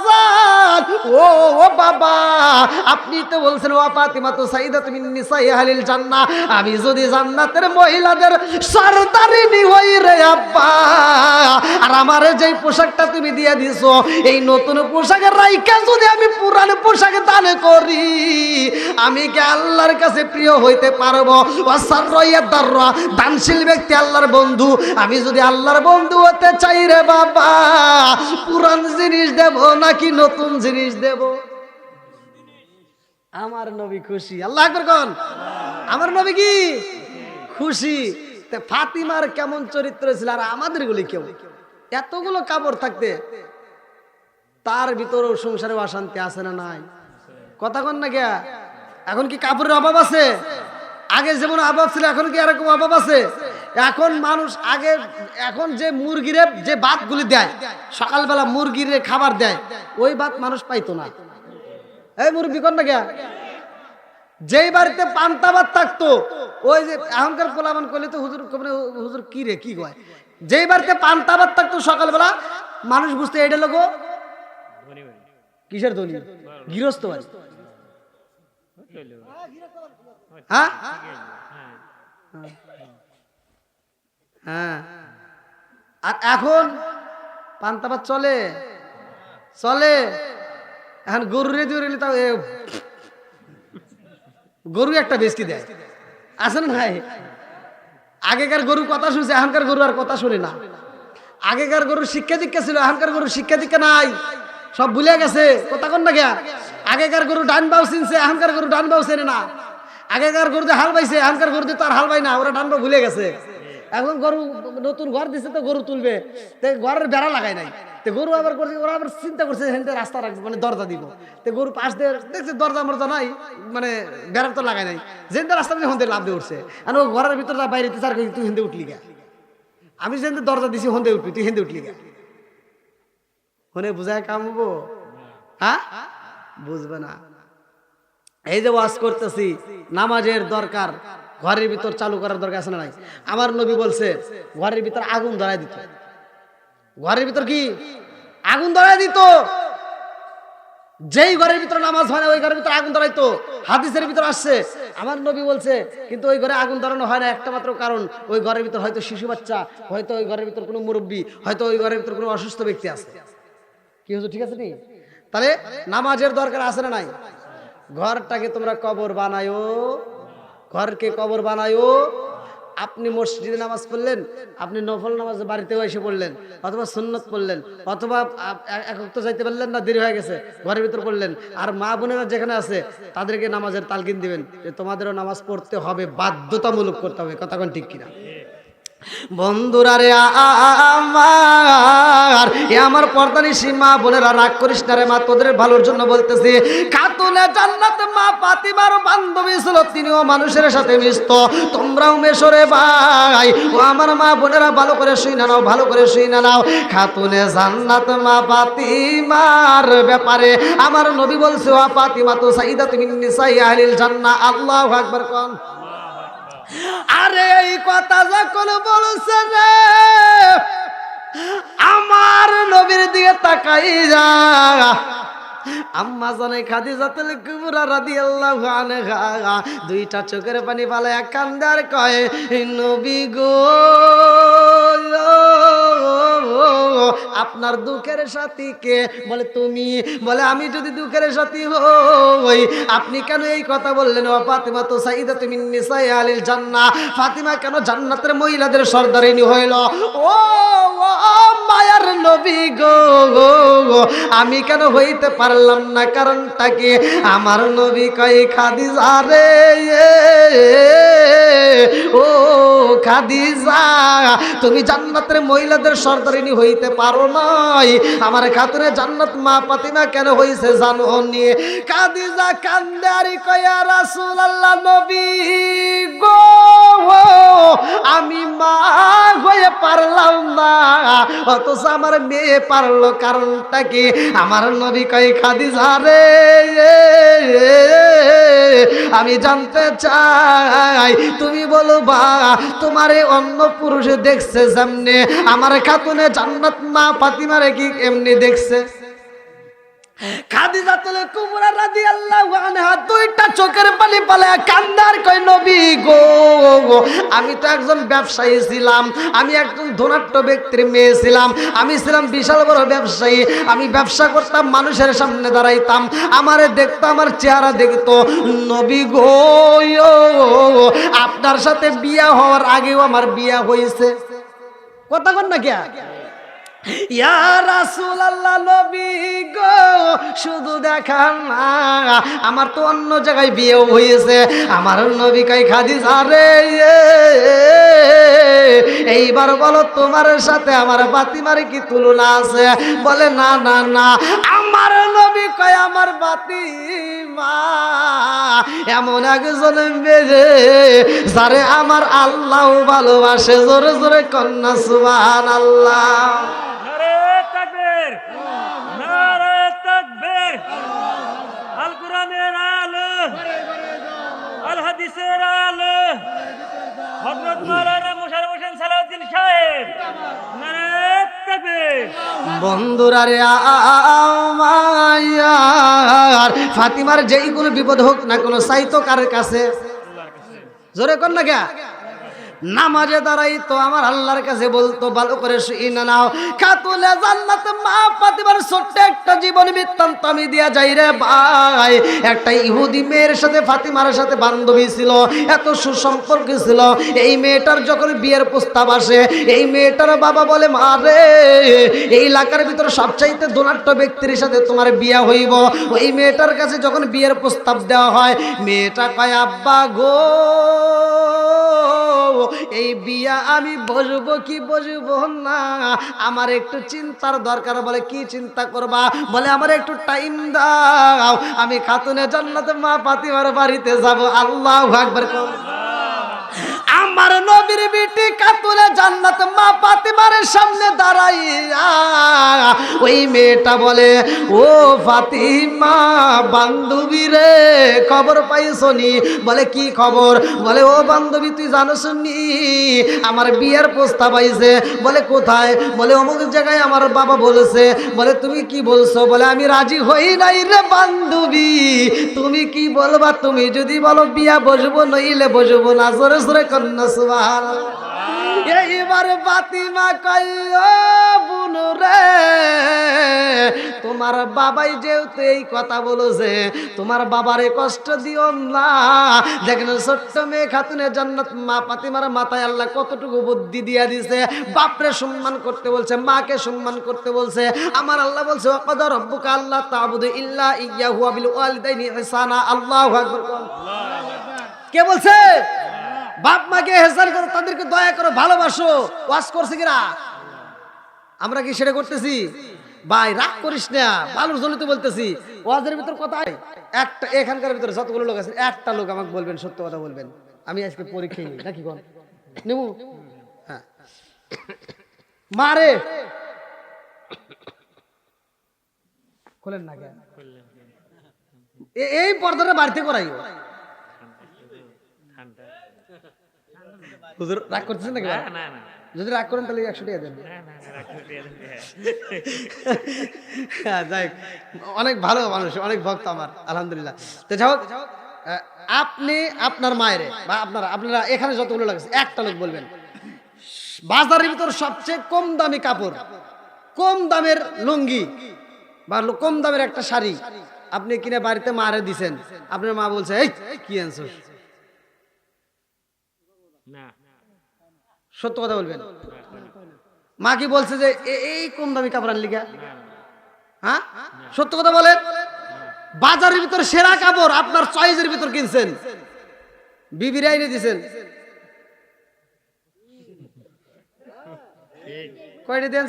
জান ও বাবা আপনি তো বলছেন ও ফাতিমা তো সাইদা তুমি নিসাই আহলিল জান্নাহ, আমি যদি জান্নাতের মহিলাদের সরদারিনী হই রে আব্বা, আর আমারে যেই পোশাকটা তুমি দিয়ে দিছো এই নতুন পোশাকের রাইখা যদি আমি পুরান পোশাক দান করি আমি কি আল্লাহর কাছে প্রিয় হইতে পারবো? দানশীল ব্যক্তি আল্লাহর বন্ধু, আমি যদি আল্লাহর বন্ধু হতে চাই রে বাবা পুরান জিনিস দেব নাকি নতুন জিনিস দেব? আমার নবী খুশি। আল্লাহ আকবার কোন? আমার নবী কি খুশি। ফাতিমার কেমন চরিত্র ছিল আর আমাদের গুলি কেউ এতগুলো কাপড় থাকতে তার ভিতরেও সংসারে অশান্তি আছে না নাই? কথা কন না কে? এখন কি কাপড়ের অভাব আছে? আগে যেমন অভাব ছিল এখন কি এরকম অভাব আছে? এখন মানুষ আগে এখন যে মুরগিরে যে ভাতগুলি দেয় সকালবেলা মুরগিরে খাবার দেয় ওই ভাত মানুষ পাইতো না। এই মুরগি কন না কে? যেই বাড়িতে পান্তা ভাত থাকতো ওই যে এখনকার পোলাবান করলে তো হুজুর হুজুর কি রে কি কয়, যেই বাড়িতে পান্তা ভাত থাকতো সকালবেলা মানুষ বুঝতে এটা লোক কিসের ধনী গৃহস্থ বাড়ি। হ্যাঁ হ্যাঁ আর এখন পান্তা ভাত চলে চলে এখন গরু রেডি হলে তাও গরু একটা বেশি দেয় আছে না ভাই? আগেকার গরু কথা শুনছে এখনকার গরু আর কথা শুনে না। আগেকার গরু শিক্ষা দীক্ষা ছিল এখনকার গরু শিক্ষা দীক্ষা নাই, সব ভুলে গেছে। কথা কন না গিয়া? আগেকার গরু ডান বাউ চিনছে এখনকার গরু ডান বাউ চেনে না। আগেকার গরু হাল বাইছে এখনকার গরু তো আর হাল বাই না, ওরা ডান বাউ ভুলে গেছে। এখন গরু নতুন ঘর দিচ্ছে তো গরু তুলবে ঘরের বেড়া লাগাই নাই, গরু আবার করছে ওরা আবার চিন্তা করছে রাস্তা রাখবে মানে দরজা দিব, গরু পাশ দিয়ে দেখছে দরজা মরজা নাই মানে বেড়া তো লাগাই নাই, যেতে রাস্তা দিয়ে হন্দে লাভ দিয়ে উঠছে। আর ও ঘরের ভিতরে বাইরে চার তুই হেন্দে উঠলি গা, আমি যেতে দরজা দিছি হন্দে উঠবি তুই হেন্দে উঠলি গা, হনে বুঝায় কাম হবো? হ্যাঁ বুঝবে না। এই যে ওয়াজ করতেছি নামাজের দরকার ঘরের ভিতর চালু করার দরকার আছে না নাই? আমার নবী বলছে ঘরের ভিতর আগুন ধরাই দিত, ঘরের ভিতর কি আগুন ধরাই দিত, যেই ঘরের ভিতরে নামাজ হয় না ওই ঘরের ভিতরে আগুন ধরাইতো। হাদিসের ভিতর আসছে আমার নবী বলছে কিন্তু ওই ঘরে আগুন ধরানো হয় না একটা মাত্র কারণ ওই ঘরের ভিতর হয়তো শিশু বাচ্চা, হয়তো ওই ঘরের ভিতর কোনো মুরব্বী, হয়তো ওই ঘরের ভিতর কোনো অসুস্থ ব্যক্তি আছে। কি হচ্ছে ঠিক আছে নি? তাহলে নামাজের দরকার আছে না নাই? ঘরটাকে তোমরা কবর বানায়ো, ঘরকে কবর বানায়ো। আপনি মসজিদে নামাজ পড়লেন, আপনি নফল নামাজ বাড়িতেও এসে পড়লেন, অথবা সুন্নত পড়লেন, অথবা একক তো যাইতে পারলেন না দেরি হয়ে গেছে ঘরের ভিতর পড়লেন। আর মা বোনেরা যেখানে আছে তাদেরকে নামাজের তালকিন দিবেন যে তোমাদেরও নামাজ পড়তে হবে, বাধ্যতামূলক করতে হবে। কথা কোন ঠিক কিনা? বন্ধুরা রে আমার পর্দানিশী মা বোনেরা রাগ করিস না রে মা, তোদের ভালোর জন্য বলতেছি। খাতুনে জান্নাত মা ফাতিমার বান্ধবী ছিল, তিনিও মানুষের সাথে মিশতো, তোমরাও মেশো রে ভাই। ও আমার মা বোনেরা ভালো করে শুনে নাও, ভালো করে শুনে নাও। খাতুনে জান্নাত মা ফাতিমার ব্যাপারে আমার নবী বলছে ও ফাতিমা তো সাইয়্যিদাতু মিন নিসাই আহলিল জান্নাহ। আল্লাহু আকবার কোন। আরে এই কথা যখন বলছে রে আমার নবীর দিকে তাকাই যা, আম্মা জানে খাদিজাতুল কুবরা রাদিয়াল্লাহু আনহা দুইটা চোখের পানি ফালে এক কান্দে আর কয় নবী গো আপনার দুঃখের সাথী কে? বলে তুমি। বলে আমি যদি দুঃখের সাথী হই আপনি কেন এই কথা বললেন? ও ফাতিমা তো সাইয়্যিদাতু মিন নিসাই আহলিল জান্নাহ, ফাতিমা কেন জান্নাতের মহিলাদের সর্দারিনী হইল? ও মায়ার নবী গো আমি কেন হইতে পারলাম না? কারণটা কি? আমার নবী কয় খাদিজা রে, ও খাদিজা, তুমি জান্নাতের মহিলাদের সর্দারিনী হইতে পারো নাই। আমার খাতুনে জান্নাত মা ফাতিমা কেন হইছে জানো নি? খাদিজা কান্দে আর কয় ইয়া রাসূলুল্লাহ, নবী গো, আমি মা হয়ে পারলাম না, অথচ আমার মেয়ে পারলো। কারণটা কি? আমার নবী কয় খাদিজা রে, আমি জানতে চাই তুমি বলো বা তোমার অন্য পুরুষে দেখছে যেমনে, আমার খাতুনে জান্নাত মা ফাতিমারে কি এমনি দেখছে? খাদিজাতুল কুবরা রাদিয়াল্লাহু আনহা দুইটা চোখের পানি পালে কান্দার কই নবী গো, আমি তো একজন ব্যবসায়ী ছিলাম, আমি একজন ধনাঢ্য ব্যক্তির মেয়ে ছিলাম, আমি ছিলাম বিশাল বড় ব্যবসায়ী, আমি ব্যবসা করতাম, মানুষের সামনে দাঁড়াইতাম, আমারে দেখতো, আমার চেহারা দেখতো। নবী গো, আপনার সাথে বিয়া হওয়ার আগেও আমার বিয়া হয়েছে। কথা কন না কে? ইয়া রাসূলুল্লাহ, নবী গো, শুধু দেখান না, আমার তো অন্য জায়গায় বিয়েও হয়েছে। আমার নবী কয় খাদিজা রে, এইবার বলো তোমার সাথে আমার ফাতিমার কি তুলনা আছে? বলে না না না। আমার নবী কয় আমার ফাতিমা এমন একজন মেয়ে যারে আমার আল্লাহ ভালোবাসে। জোরে জোরে কন্যা সুবহানাল্লাহ। আল কোরআনের আলো, আল হাদিসের আলো, হযরত মাওলানা মুশাররফ হোসেন সালাউদ্দিন সাহেব, নারে তাকবীর। বন্ধুরা রে, আমার ফাতিমার যেই কোনো বিপদ হোক না কোনো চাইতো কার কাছে? জোরে কর না কে? নামাজে দাঁড়াই তো আমার আল্লাহর কাছে বলতো, ভালো করে শুনে নাও, খাতুনে জান্নাত মা ফাতিমার ছোট্ট একটা জীবন বৃত্তান্ত আমি দিয়া যাই রে ভাই। একটা ইহুদি মেয়ের সাথে ফাতিমার সাথে বান্ধবী ছিল, এত সুসম্পর্ক ছিল। এই মেয়েটার যখন বিয়ের প্রস্তাব আসে, এই মেয়েটার বাবা বলে, মা রে, এই এলাকার ভিতরে সবচাইতে ধনাঢ্য ব্যক্তির সাথে তোমার বিয়া হইব। ওই মেয়েটার কাছে যখন বিয়ের প্রস্তাব দেওয়া হয়, মেয়েটা কয়, আব্বা গো, এই বিয়া আমি বসবো কি বসবো না, আমার একটু চিন্তার দরকার। বলে কি চিন্তা করবা? বলে আমার একটু টাইম দাও, আমি খাতুনে জান্নাত মা ফাতিমার বাড়িতে যাব। আল্লাহু আকবার। আমার নবীর বিটি খাতুনে জান্নাত মা ফাতিমার সামনে দাঁড়াইয়া ওই মেয়েটা বলে, ও ফাতিমা বান্ধবী রে, খবর পাইছনি? বলে কি খবর? বলে ও বান্ধবী, তুই জানোস নি আমার বিয়ের প্রস্তাব আইছে? বলে কোথায়? বলে অমুক জায়গায় আমার বাবা বলেছে। বলে তুমি কি বলছো? বলে আমি রাজি হই নাই রে বান্ধবী, তুমি কি বলবা? তুমি যদি বলো বিয়া বসবো, নইলে বসবো না। জোরে জোরে কন্যা সুবহানাল্লাহ। এইবার ফাতিমা কয়, ও বুনু রে, তোমার বাবাই যেহেতু এই কথা বলেছে, তোমার বাবারে কষ্ট দিও না। দেখেন ছোট্ট মেয়ে খাতুনে জান্নাত মা ফাতিমার মাথায় আল্লাহ কতটুকু বুদ্ধি দিয়া দিছে। বাপরে সম্মান করতে বলছে, মাকে সম্মান করতে বলছে। আমার আল্লাহ বলছে, ওয়াকাদা রাব্বুকা আল্লা তা'বুদু ইল্লা ইয়্যাহু ওয়া বিল ওয়ালিদাইনি ইহসানা। আল্লাহু আকবার। কে বলছে? বাপ মাকে ইহসান করো, তাদেরকে দয়া করো, ভালোবাসো। ওয়াজ করছে কিরা? আমরা কি সেটা করতেছি? ভাই রাগ করিস না, ভালোর জন্য তো বলতেছি। ওয়াজের ভিতর কথাই একটা, এখানকার ভিতরে যতগুলো লোক আছে, একটা লোক আমাকে বলবেন, সত্য কথা বলবেন, আমি আজকে পরীক্ষা নিই নাকি কোন নেবো? হ্যাঁ, মারে খোলেন না কেন? এই পর্দাটা বাড়িতে করাইও। হুজুর রাগ করতেছেন নাকি? যদি রাগ করেন তাহলে 100 টাকা দেন। যাই, অনেক ভালো মানুষ, অনেক ভক্ত আমার, আলহামদুলিল্লাহ। তো যাই হোক, আপনি আপনার মায়ের বা আপনারা এখানে যতগুলো লাগছে, একটা লোক বলবেন বাজারের ভিতর সবচেয়ে কম দামি কাপড়, কম দামের লুঙ্গি বা কম দামের একটা শাড়ি আপনি কিনে বাড়িতে মারে দিছেন, আপনার মা বলছে, এই কি আনছো? সত্য কথা বলবেন। মা কি বলছে যে এই কম দামি কাপড় আনলি গা? হ্যাঁ সত্য কথা বলেন। বাজারের ভিতর সেরা কাপড় আপনার চয়েসের ভিতর কিনছেন, বিবির আইনে দিছেন, কয়টা দেন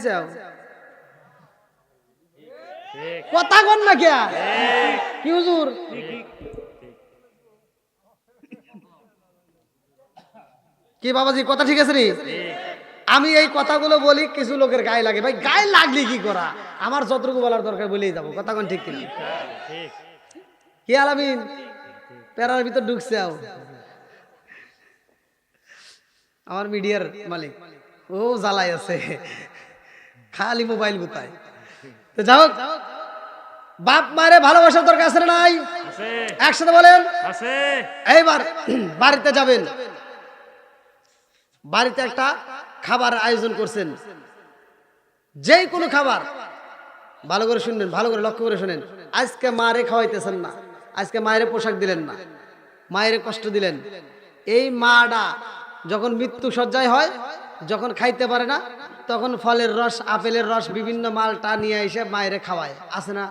কথা কন না কে কি হুজুর? কি বাবাজি কথা ঠিক আছে নি? আমি এই কথাগুলো বলি, কিছু লোকের গায়ে লাগে। ভাই গায়ে লাগলি কি করা, আমার যতটুকু বলার দরকার বলেই যাবো। কথা কোন ঠিক কিনা? কি আলামিন প্যারার ভিতর ঢুকছে আমার মিডিয়ার মালিক, ও জ্বালাই আছে, খালি মোবাইল গুতায়। তো যাও, বাপ মারে ভালোবাসার দরকার আছে না নাই? একসাথে বলেন। এইবার বাড়িতে যাবেন, বাড়িতে একটা খাবার আয়োজন করছেন, যেই কোনো খাবার, ভালো করে শুনবেন, ভালো করে লক্ষ্য করে শুনেন। আজকে মারে খাওয়াইতেছেন না, আজকে মায়ের পোশাক দিলেন না, মায়ের কষ্ট দিলেন। এই মাটা যখন মৃত্যু সজ্জায় হয়, যখন খাইতে পারে না, তখন ফলের রস, আপেলের রস, বিভিন্ন মালটা নিয়ে এসে মায়ের খাওয়ায়। আছে না?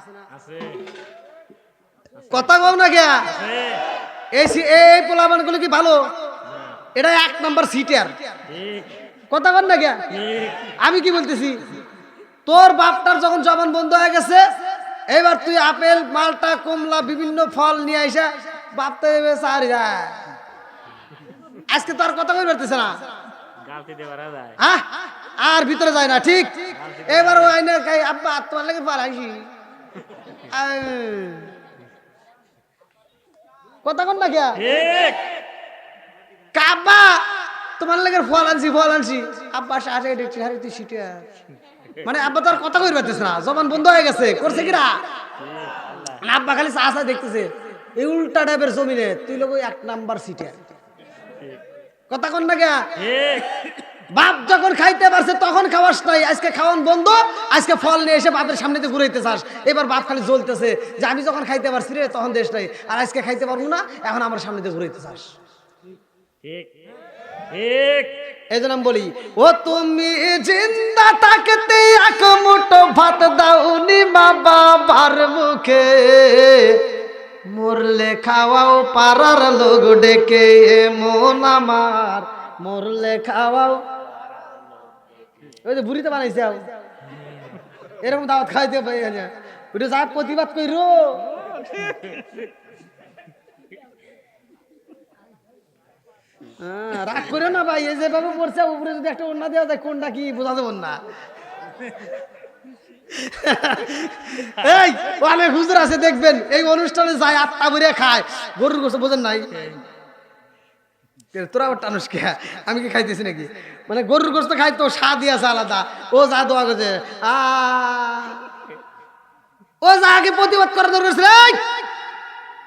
কথা কও না কে? এই পোলাপান গুলো কি ভালো? এটা 1 নাম্বার সিটার। কথা কন না কে? আমি কি বলতেছি, তোর বাপটার যখন জবান বন্ধ হয়ে গেছে, এবার তুই আপেল, মালটা, কমলা, বিভিন্ন ফল নিয়ে আইসা বাপটা সারি যায়। আজকে তো আর কথা কই পারতেছে না, আর ভিতরে যায় না। ঠিক এবার ও আইনে খাই, আব্বা তোমার লাগে পালাইছি। কথা কন না কে? কাব্বা তোমার লাগে ফল আনছি, ফল আনছি। আব্বা আসে দেখছি, আরে তুই সিটার। মানে আব্বা তো আর কথা কই পারতেছে না, জবান বন্ধ হয়ে গেছে। করছে কিরা, আব্বা খালি চা দেখতেছে। এই উল্টা টাইপের জমিনে তুই লোক 1 নাম্বার সিটার। কথা কন না কে? বাপ যখন খাইতে পারছে তখন খাওয়াস নাই, আজকে খাওয়ান বন্ধ। আজকে ফল নিয়ে এসে বাপের সামনে দিয়ে ঘুরাইতে চাস। এবার বাপ খালি জ্বলতেছে যে আমি যখন খাইতে পারছি রে তখন দেশ নাই, আর আজকে খাইতে পারবো না, এখন আমার সামনে দিয়ে ঘুরাইতে চাস। এই জন্য আমি বলি, ও তুমি জিন্দা থাকতে 1 মুঠো ভাত দাওনি মা বাবার মুখে, মরলে খাওয়াও পাড়ার লোক ডেকে, মন আমার মরলে খাওয়াও। ওই যে বুড়িতে বানাইছে এরকম দাওয়াত খাইতে ওটা যা প্রতিবাদ কইরো। রাগ করে না ভাই, এই যেভাবে পড়ছে উপরে যদি একটা ওন্না দেওয়া যায়, কোনটা কি বোঝা যাবে না। এই অনেক হুজুর আছে দেখবেন, এই অনুষ্ঠানে যায় আত্মা ভরে খায়, গরুর গোশত বোঝেন নাই? তোরা টানুস কে, আমি কি খাইতেছি নাকি? মানে গরুর গোশত খাই তো স্বাদ আছে আলাদা। ও যা দোয়া করছে, ও যা আগে প্রতিবাদ করা দরকার ছিল।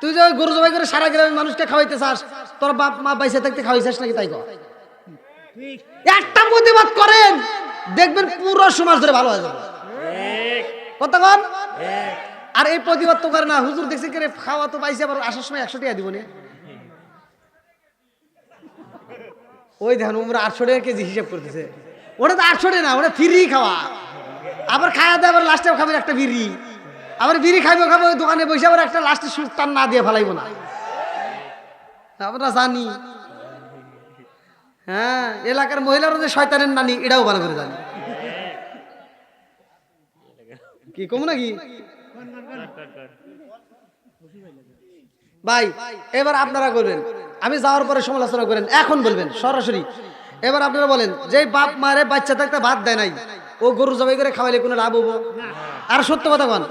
তুই যে গরু জবাই করে সারা গ্রামের মানুষকে খাওয়াইতে চাস, তোর বাপ মা বাইসে থাকতে খাওয়াইছিস নাকি? তাই কর, একটা প্রতিবাদ করেন, দেখবেন পুরো সমাজ ধরে ভালো হয়ে যাবে। কথা কন। আর এই প্রতিবাদ তো করে না, হুজুর দেখছি করে খাওয়া তো পাইছে, আবার আসার সময় 100 টাকা দিব না। ওই দেখেন উমরা 800 টাকা কেজি হিসাব করতেছে। ওটা তো 800 টাকা না, ওটা ফ্রি খাওয়া। আবার খাওয়া দেয়, আবার লাস্টে খাবেন একটা বিড়ি, আবার বিড়ি খাইবো খাবো ওই দোকানে বসে, আবার একটা লাস্টে সুস্তান না দিয়ে ফেলাইবো না। আমরা জানি, হ্যাঁ, এলাকার মহিলারা যে শয়তানের নানি, এটাও ভালো করে জানি। কি কম নাকি ভাই? এবার আপনারা করবেন, আমি যাওয়ার পরে সমালোচনা করেন, এখন বলবেন সরাসরি। এবার আপনারা বলেন, যে বাপ মারে বাচ্চা থাকতে ভাত দেয় নাই, ও গরু জবাই করে খাওয়াইলে কোনো লাভ হবো? আর সত্য কথা কন,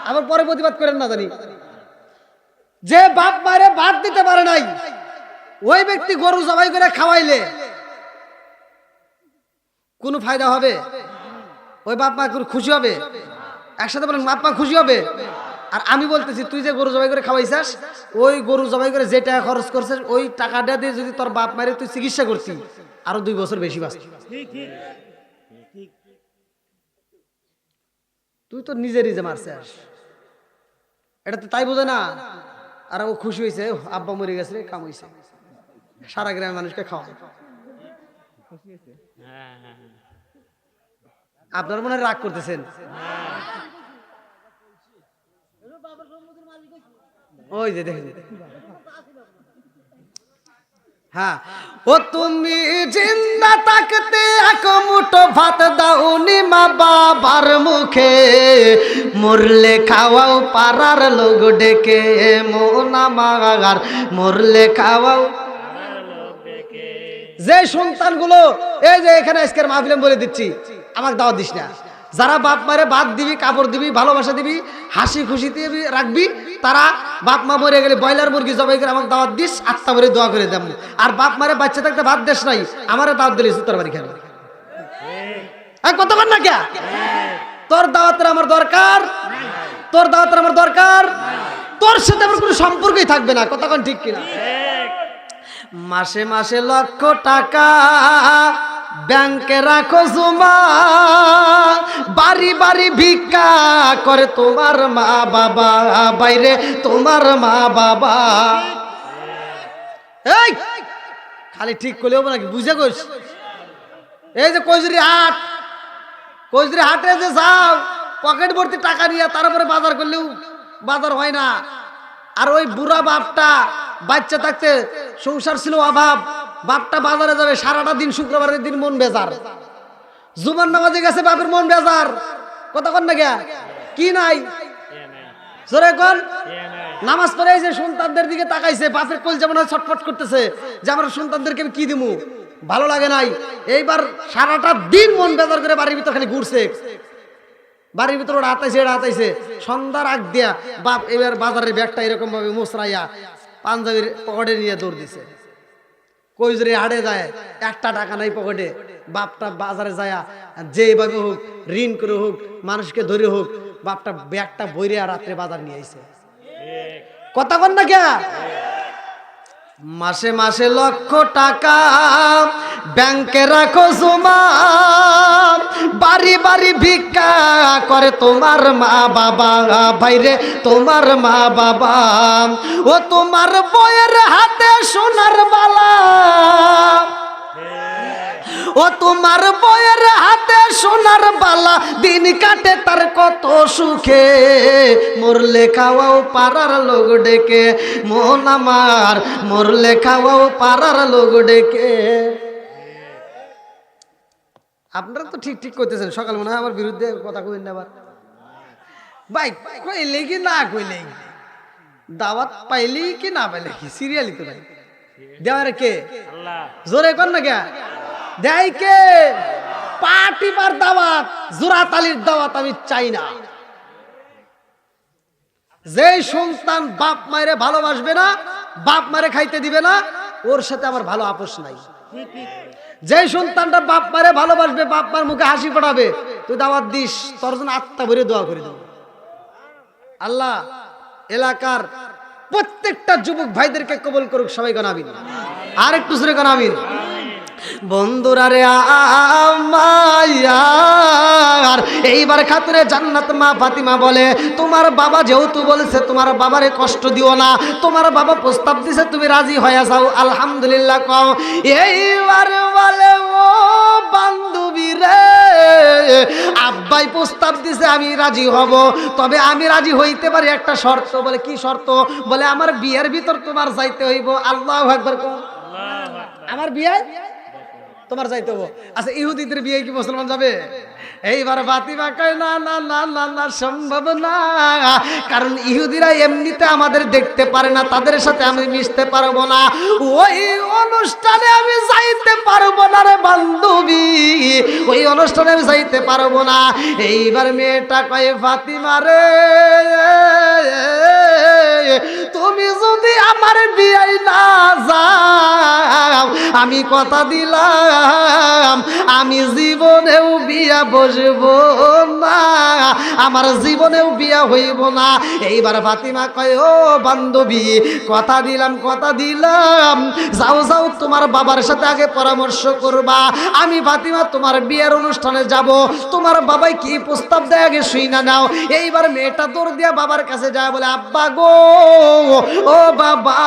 আবার পরে প্রতিবাদ করেন না জানি। যে বাপ মারে ভাত দিতে পারে নাই, ওই ব্যক্তি গরু জবাই করে খাওয়াইলে কোনো ফায়দা হবে? ওই বাপ মা খুশি হবে? একসাথে বলেন, বাপ মা খুশি হবে? আর আমি বলতেছি, তুই যে গরু জবাই করে খাওয়াইছাস, ওই গরু জবাই করে যে টাকা খরচ করছিস, ওই টাকাটা দিয়ে যদি তোর বাপ মারে তুই চিকিৎসা করছি, আরো 2 বছর বেশি বাঁচতি। তুই তো নিজে মারছিস, এটা তো তাই বোঝে না। আর ও খুশি হয়েছে, আব্বা মরে গেছে, কাম হয়েছে, সারা গ্রামের মানুষকে খাওয়া। আপনার মনে রাগ করতেছেন? ওই যে দেখেন, হ্যাঁ, ও তুমি জিন্দা থাকতে এক মুঠো ভাত দাওনি মা বাবার মুখে, মরলে খাওয়াও পাড়ার লোক ডেকে, মন আমার মরলে খাওয়াও। যে সন্তানগুলো এই যে এখানে আজকের মাহফিলে বলে দিচ্ছি, আমাকে দাওয়াত দিস না, যারা বাপ মারে ভাত দিবি, কাপড় দিবি, ভালোবাসা দিবি, হাসি খুশি দিয়ে রাখবি, তারা বাপ মা মরে গেলে ব্রয়লার মুরগি জবাই করে আমাকে দাওয়াত দিস, আত্মা ভরে দোয়া করে দেব। আর বাপ মারে বাচ্চা থাকতে ভাত দেশ নাই, আমারে দাওয়াত দিলিস তোর বাড়ি খেলে কতক্ষণ না কে? তোর দাওয়াতের আমার দরকার, তোর দাওয়াতের আমার দরকার, তোর সাথে আমার কোনো সম্পর্কই থাকবে না। কতক্ষণ ঠিক কিনা? মাসে মাসে লক্ষ টাকা ব্যাংকে রাখো জমা, বাড়ি বাড়ি ভিক্ষা করে তোমার মা বাবা, বাইরে তোমার মা বাবা। এই খালি ঠিক করলেও নাকি বুঝে গেছ? এই যে কৈজুরি হাট, কৈজুরি হাটে যে যাও পকেট ভর্তি টাকা নিয়ে তারপরে বাজার করলেও বাজার হয় না। আর ওই বুড়া বাপটা বাচ্চা থাকতে সংসার ছিল অভাব, বাপটা বাজারে যাবে সারাটা দিন, শুক্রবারের দিন মন বেজার, জুমার নামাজে গেছে বাপের মন বেজার। কতক্ষণ না গিয়া কি নাই জোরে কোন? নামাজ পড়ে যে সন্তানদের দিকে তাকাইছে, বাপের কলজা মনে হয় ছটফট করতেছে যে আমার সন্তানদেরকে আমি কি দিমু, ভালো লাগে নাই। এইবার সারাটা দিন মন বেজার করে বাড়ির ভিতর খালি ঘুরছে, বাড়ির ভিতর ওরা হাতাইছে, এটা হাতাইছে, সন্ধ্যার আগ দিয়া বাপ এবার বাজারের ব্যাগটা এরকম ভাবে মোসরাইয়া পাঞ্জাবির পকেটে নিয়ে দৌড় দিছে। কৈজুরি হাটে যায়, একটা টাকা নাই পকেটে, বাপটা বাজারে যায় যেভাবে হোক ঋণ করে হোক মানুষকে ধরে হোক বাপটা ব্যাগটা বইরে রাত্রে বাজার নিয়ে আইছে। কতক্ষণ না কে? মাসে মাসে লক্ষ টাকা ব্যাংকে রাখো জমা, বাড়ি বাড়ি ভিক্ষা করে তোমার মা বাবা, বাইরে তোমার মা বাবা। ও তোমার বইয়ের হাতে সোনার বালা, ও তোমার বইয়ের হাতে সোনার বালা, দিন কাটে তার কত সুখে, মরলে খাওয়াও পাড়ার লোক ডেকে, মন আমার মরলে খাওয়াও পাড়ার লোক ডেকে। আপনারা তো ঠিক ঠিক করতেছেন, সকাল মনে হয় আমার বিরুদ্ধে কথা কইলেন আবার। ভাই কইলে কি না কইলে, দাওয়াত পাইলি কি না পাইলে কি, সিরিয়ালি তো ভাই দেওয়ার কে? জোরে কর না কে দেয় কে? পার্টি বার দাওয়াত, জোড়া তালির দাওয়াত আমি চাই না। যে সন্তান বাপ মায়েরে ভালোবাসবে না, বাপ মারে খাইতে দিবে না, ওর সাথে আমার ভালো আপোষ নাই। যে সন্তানটা বাপ মারে ভালোবাসবে, বাপ মার মুখে হাসি ফোটাবে, তুই দাওয়াত দিস, তোর জন্য আত্মা ভরে দোয়া করে দেব। আল্লাহ এলাকার প্রত্যেকটা যুবক ভাইদেরকে কবুল করুক, সবাই গনাবিন, আর একটু জোরে গনাবিন। বন্ধুরা রে আমার এইবার খাতুরে জান্নাত মা ফাতিমা বলে, তোমার বাবা যেহেতু বলেছে তোমার বাবারে কষ্ট দিও না, তোমার বাবা প্রস্তাব দিছে তুমি রাজি হয়ে যাও, আলহামদুলিল্লাহ কও। এইবার বলে ও বান্ধবী রে, আব্বাই প্রস্তাব দিছে আমি রাজি হব, তবে আমি রাজি হইতে পারি একটা শর্ত। বলে কি শর্ত? বলে আমার বিয়ের ভিতর তোমার যাইতে হইব। আল্লাহু আকবার কও। আমার বিয়ে তোমার যাইতে হবো। আচ্ছা ইহুদিদের বিয়ে কি মুসলমান যাবে? এইবার ফাতিমা কয় না না না না না, সম্ভব না, কারণ ইহুদিরা এমনিতে আমাদের দেখতে পারে না, তাদের সাথে আমি মিশতে পারবো না, ওই অনুষ্ঠানে আমি যাইতে পারবো না রে বান্ধবী, ওই অনুষ্ঠানে আমি যাইতে পারবো না। এইবার মেয়েটা কয় ফাতিমা রে, তুমি যদি আমার বিয়ে না যাও, আমি কথা দিলাম আমি জীবনেও বিয়া বসবো না, আমার জীবনেও বিয়া হইব না। এইবার ফাতিমা কয় ও বান্ধবী, কথা দিলাম কথা দিলাম, যাও যাও তোমার বাবার সাথে আগে পরামর্শ করবা, আমি ফাতিমা তোমার বিয়ের অনুষ্ঠানে যাব, তোমার বাবাই কি প্রস্তাব দেয় আগে শুই না নাও। এইবার মেয়েটা দৌড় দিয়া বাবার কাছে যায়, বলে আব্বা গো, ও বাবা,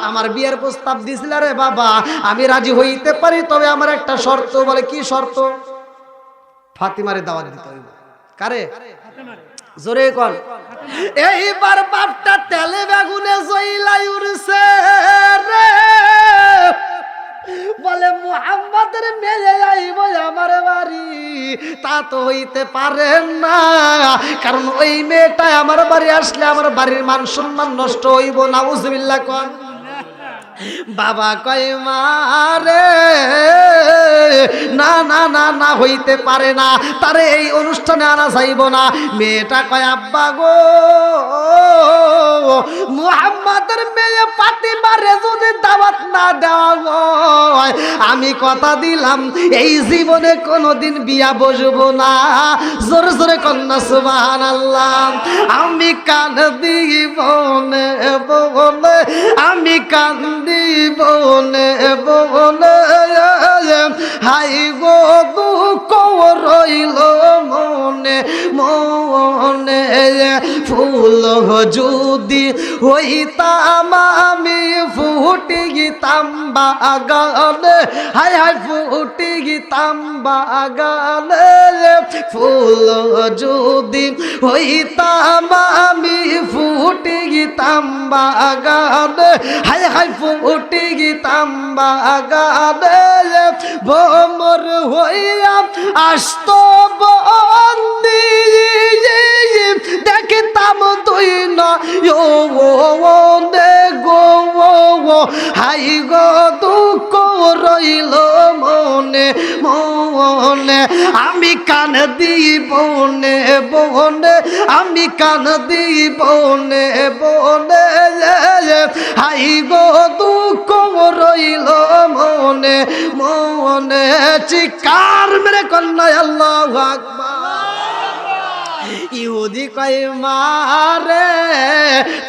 আমার বিয়ের প্রস্তাব দিছিল রে বাবা, আমি রাজি হইতে পারি, তবে আমার একটা শর্ত। বলে কি শর্ত? ফাতিমারে দাওয়াত দিতে হইব। কারে? জোরে কর। এইবার বাপটা তেলে বেগুনে জইলাই উড়ছে রে, বলে মুহাম্মাদের মেয়ে আইব আমার বাড়ি। তা তো হইতে পারে না, কারণ ওই মেয়েটা আমার বাড়ি আসলে আমার বাড়ির মান সম্মান নষ্ট হইব। নাউজুবিল্লাহ কন। বাবা কয় মারে না না না না, হইতে পারে না, তারে এই অনুষ্ঠানে আনা যাইব না। মেয়েটা কয় আব্বা গো, মুহাম্মাদের মেয়ে ফাতিমারে যদি দাওয়াত না দেওয়া হয়, আমি কথা দিলাম এই জীবনে কোনোদিন বিয়া বসবো না। জোরে জোরে কন্যা সুবহানাল্লাহ। আমি কান দিব বলে, আমি কান দিব বলে, হাই গো দুঃখ রইল মনে মনে। ফুল যদি হইতাম আমি ফুটি গিতাম বাগানে, হাই হাই ফুটি গিতাম বাগানে। ফুল যদি হইতাম আমি ফুটি গিতাম বাগানে, হাই হাই ফুটি গিতাম বাগানে। ভ্রমর হইয়া আসত বন্দি, দেখিতাম তুই নয়নে গো, হাই গো দুঃখ রইল মনে মনে। আমি কান দিব নে বনে, আমি কান দিব নে বনে, হাই গো দুঃখ রইল মনে মনে। চিৎকার মেরে কন্যা আল্লাহু আকবার। ইহুদি কয় মারে,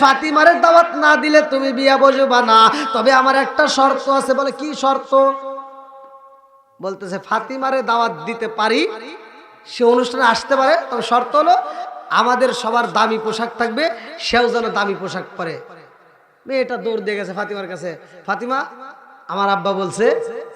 ফাতিমারে দাওয়াত না দিলে তুমি বিয়া বসবা না, তবে আমার একটা শর্ত আছে। বলে কি শর্ত? বলতেছে ফাতিমারে দাওয়াত দিতে পারি, সে অনুষ্ঠানে আসতে পারে, তবে শর্ত হলো আমাদের সবার দামি পোশাক থাকবে, সেও যেন দামি পোশাক পরে। মেয়েটা দৌড় দিয়ে গেছে ফাতিমার কাছে, ফাতিমা আমার আব্বা বলছে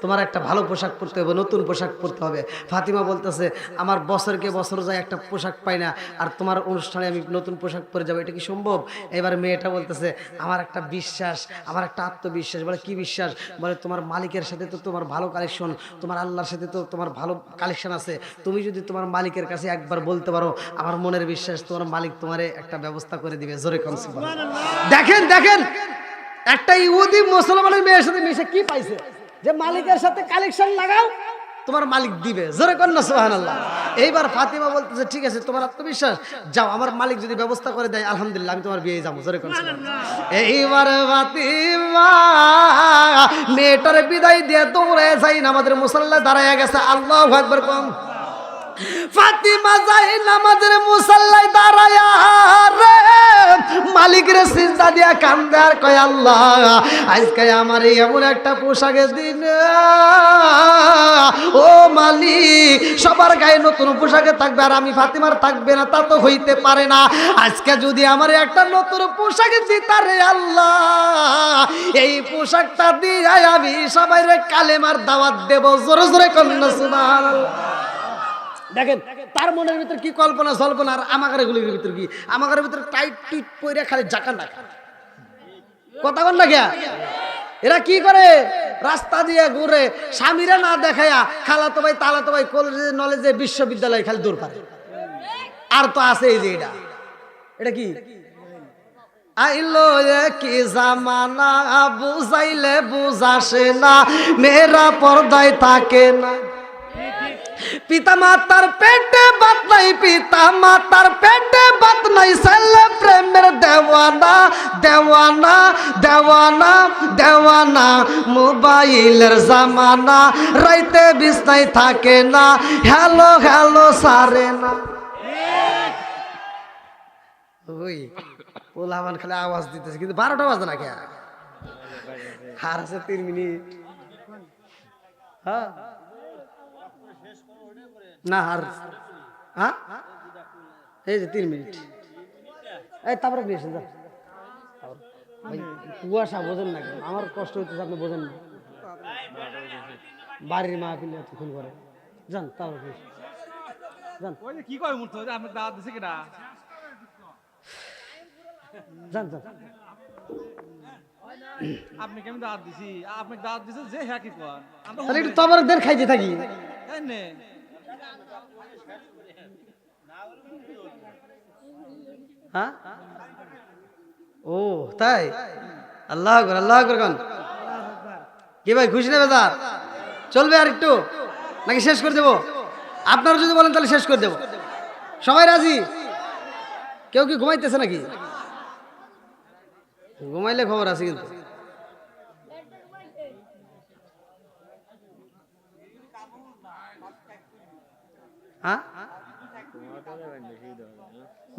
তোমার একটা ভালো পোশাক পরতে হবে, নতুন পোশাক পরতে হবে। ফাতিমা বলতেছে আমার বছরকে বছর যায় একটা পোশাক পাই না, আর তোমার অনুষ্ঠানে আমি নতুন পোশাক পরে যাবো, এটা কি সম্ভব? এবার মেয়েটা বলতেছে আমার একটা বিশ্বাস, আমার একটা আত্মবিশ্বাস। বলে কি বিশ্বাস? বলে তোমার মালিকের সাথে তো তোমার ভালো কালেকশন, তোমার আল্লাহর সাথে তো তোমার ভালো কালেকশন আছে। তুমি যদি তোমার মালিকের কাছে একবার বলতে পারো, আমার মনের বিশ্বাস তোমার মালিক তোমারে একটা ব্যবস্থা করে দিবে। জোরে কোন সুবহানাল্লাহ। দেখেন দেখেন, একটা ইহুদি মুসলমানের মেয়ের সাথে মিশে কি পাইছে, যে মালিকের সাথে কালেকশন লাগাও তোমার মালিক দিবে। জোরে কন্যা সুবহানাল্লাহ। এইবার ফাতিমা বলতেছে ঠিক আছে, তোমার আত্মবিশ্বাস, যাও, আমার মালিক যদি ব্যবস্থা করে দেয় আলহামদুলিল্লাহ, আমি তোমার বিয়ে যাবো। জোরে কন্যা সুবহানাল্লাহ। এইবার ফাতিমা মেয়েটারে বিদায় দিয়ে দৌড়ে যাই নামাজের মুসাল্লায় দাঁড়ায় গেছে। আল্লাহু আকবার কোন। ফাতিমা যাই নামাজের মুসাল্লায় দাঁড়ায়া রে মালিকের সিজদা দিয়া কান্দে আর কয় আল্লাহ, আজকে আমার এমন একটা পোশাকের দিন, ও মালিক সবার গায়ে নতুন পোশাকে থাকবে আর আমি ফাতিমার থাকবে না, তা তো হইতে পারে না। আজকে যদি আমার একটা নতুন পোশাকে দিতা রে আল্লাহ, এই পোশাকটা দিয়ে আমি সবাইরে কালেমার দাওয়াত দেব। জোরে জোরে কন্যা সুবহানাল্লাহ। দেখেন তার মনের ভিতর কি কল্পনা জল্পনা, আর আমাগারে গুলির ভিতর কি, আমাগারে ভিতর টাইট টুইট পইরা খালি জাকান না কথা কন না গিয়া। এরা কি করে? রাস্তা দিয়ে ঘুরে, স্বামীরা না দেখায়া খালাতো ভাই তালাতো ভাই কলেজে নলেজে বিশ্ববিদ্যালয়ে খালি দৌড় পারে। আর তো আছে এই যে এটা, এটা কি আইলো কি জামানা, বুঝাইলে বুঝাসে না, মেয়েরা পর্দায় থাকে না। পিতা মাতার পেটে বাত নাই, পিতা মাতার পেটে বাত নাই, ছেলে প্রেমের দেওয়ানা দেওয়ানা দেওয়ানা দেওয়ানা। মোবাইলের জামানা, রাইতে বিছনায় থাকে না, হ্যালো হ্যালো সারে না। ওই ওলামান খালি আওয়াজ দিতেছে, কিন্তু 12টা বাজে না কে আর আছে 3 মিনিট। হ্যাঁ না আর হ্যাঁ এই যে 3 মিনিট, এই তারপরে নিয়ে এসে যান। কুয়াশা বোঝেন না, আমার কষ্ট হইতেছে আপনি বোঝেন না। বাড়ির মা পিলে এতক্ষণ করে যান, তারপরে যান। কি করে মুহূর্ত আপনার দাওয়াত দিছে কিনা? যান যান। আপনি কেমন দাঁত দিছি আপনি দাঁত দিছে যে হ্যাঁ কি কোন আমরা তাহলে একটু তবর দের খাইতে থাকি। নে হ্যাঁ ও তাই, আল্লাহ আকবার আল্লাহ আকবার কোন কি ভাই, খুশি না বেজার? চলবে আর একটু নাকি শেষ করে দেবো? আপনারা যদি বলেন তাহলে শেষ করে দেবো। সবাই রাজি? কেউ কি ঘুমাইতেছে নাকি? ঘুমাইলে খবর আছে কিন্তু। হ্যাঁ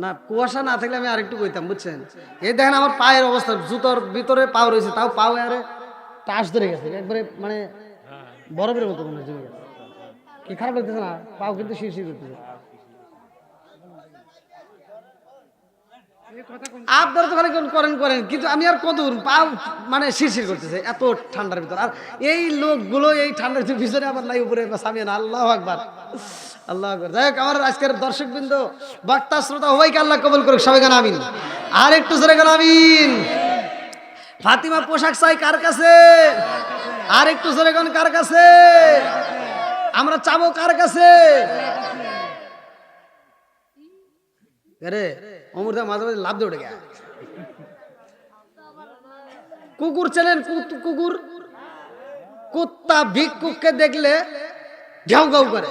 না, কুয়াশা না থাকলে আমি আরেকটু কইতাম, বুঝছেন? এই দেখেন আমার পায়ের অবস্থা, জুতোর ভিতরে পাও রয়েছে, তাও পাও আরে টাচ ধরে গেছে একবারে, মানে বরফের মতো মনে হচ্ছে। কি খারাপ লাগতেছে না? পাও কিন্তু শিরশির করতেছে। আপনারা তো খালি করেন করেন, কিন্তু আমি আর কত পাও মানে শিরশির করতেছে এত ঠান্ডার ভিতর। আর এই লোকগুলো এই ঠান্ডার ভিতরে আবার নাই উপরে সামিয়ে না। আল্লাহ আকবার আল্লাহ আকবার। যাই হোক, আমার আজকের দর্শকবৃন্দ, বক্তা শ্রোতা সবাইকে আল্লাহ কবুল করুক, সবাই গান আমিন। আর একটু জোরে গান আমিন। ফাতিমা পোশাক চাই কার কাছে? আর একটু জোরে গান কার কাছে? আমরা চাবো কার কাছে? আরে অমরদা মাঝে মাঝে লাভ দিয়ে উঠে গেছে। কুকুর চেনেন? কুকুর, কুত্তা ভিক্ষুককে দেখলে ঘেউ ঘেউ করে।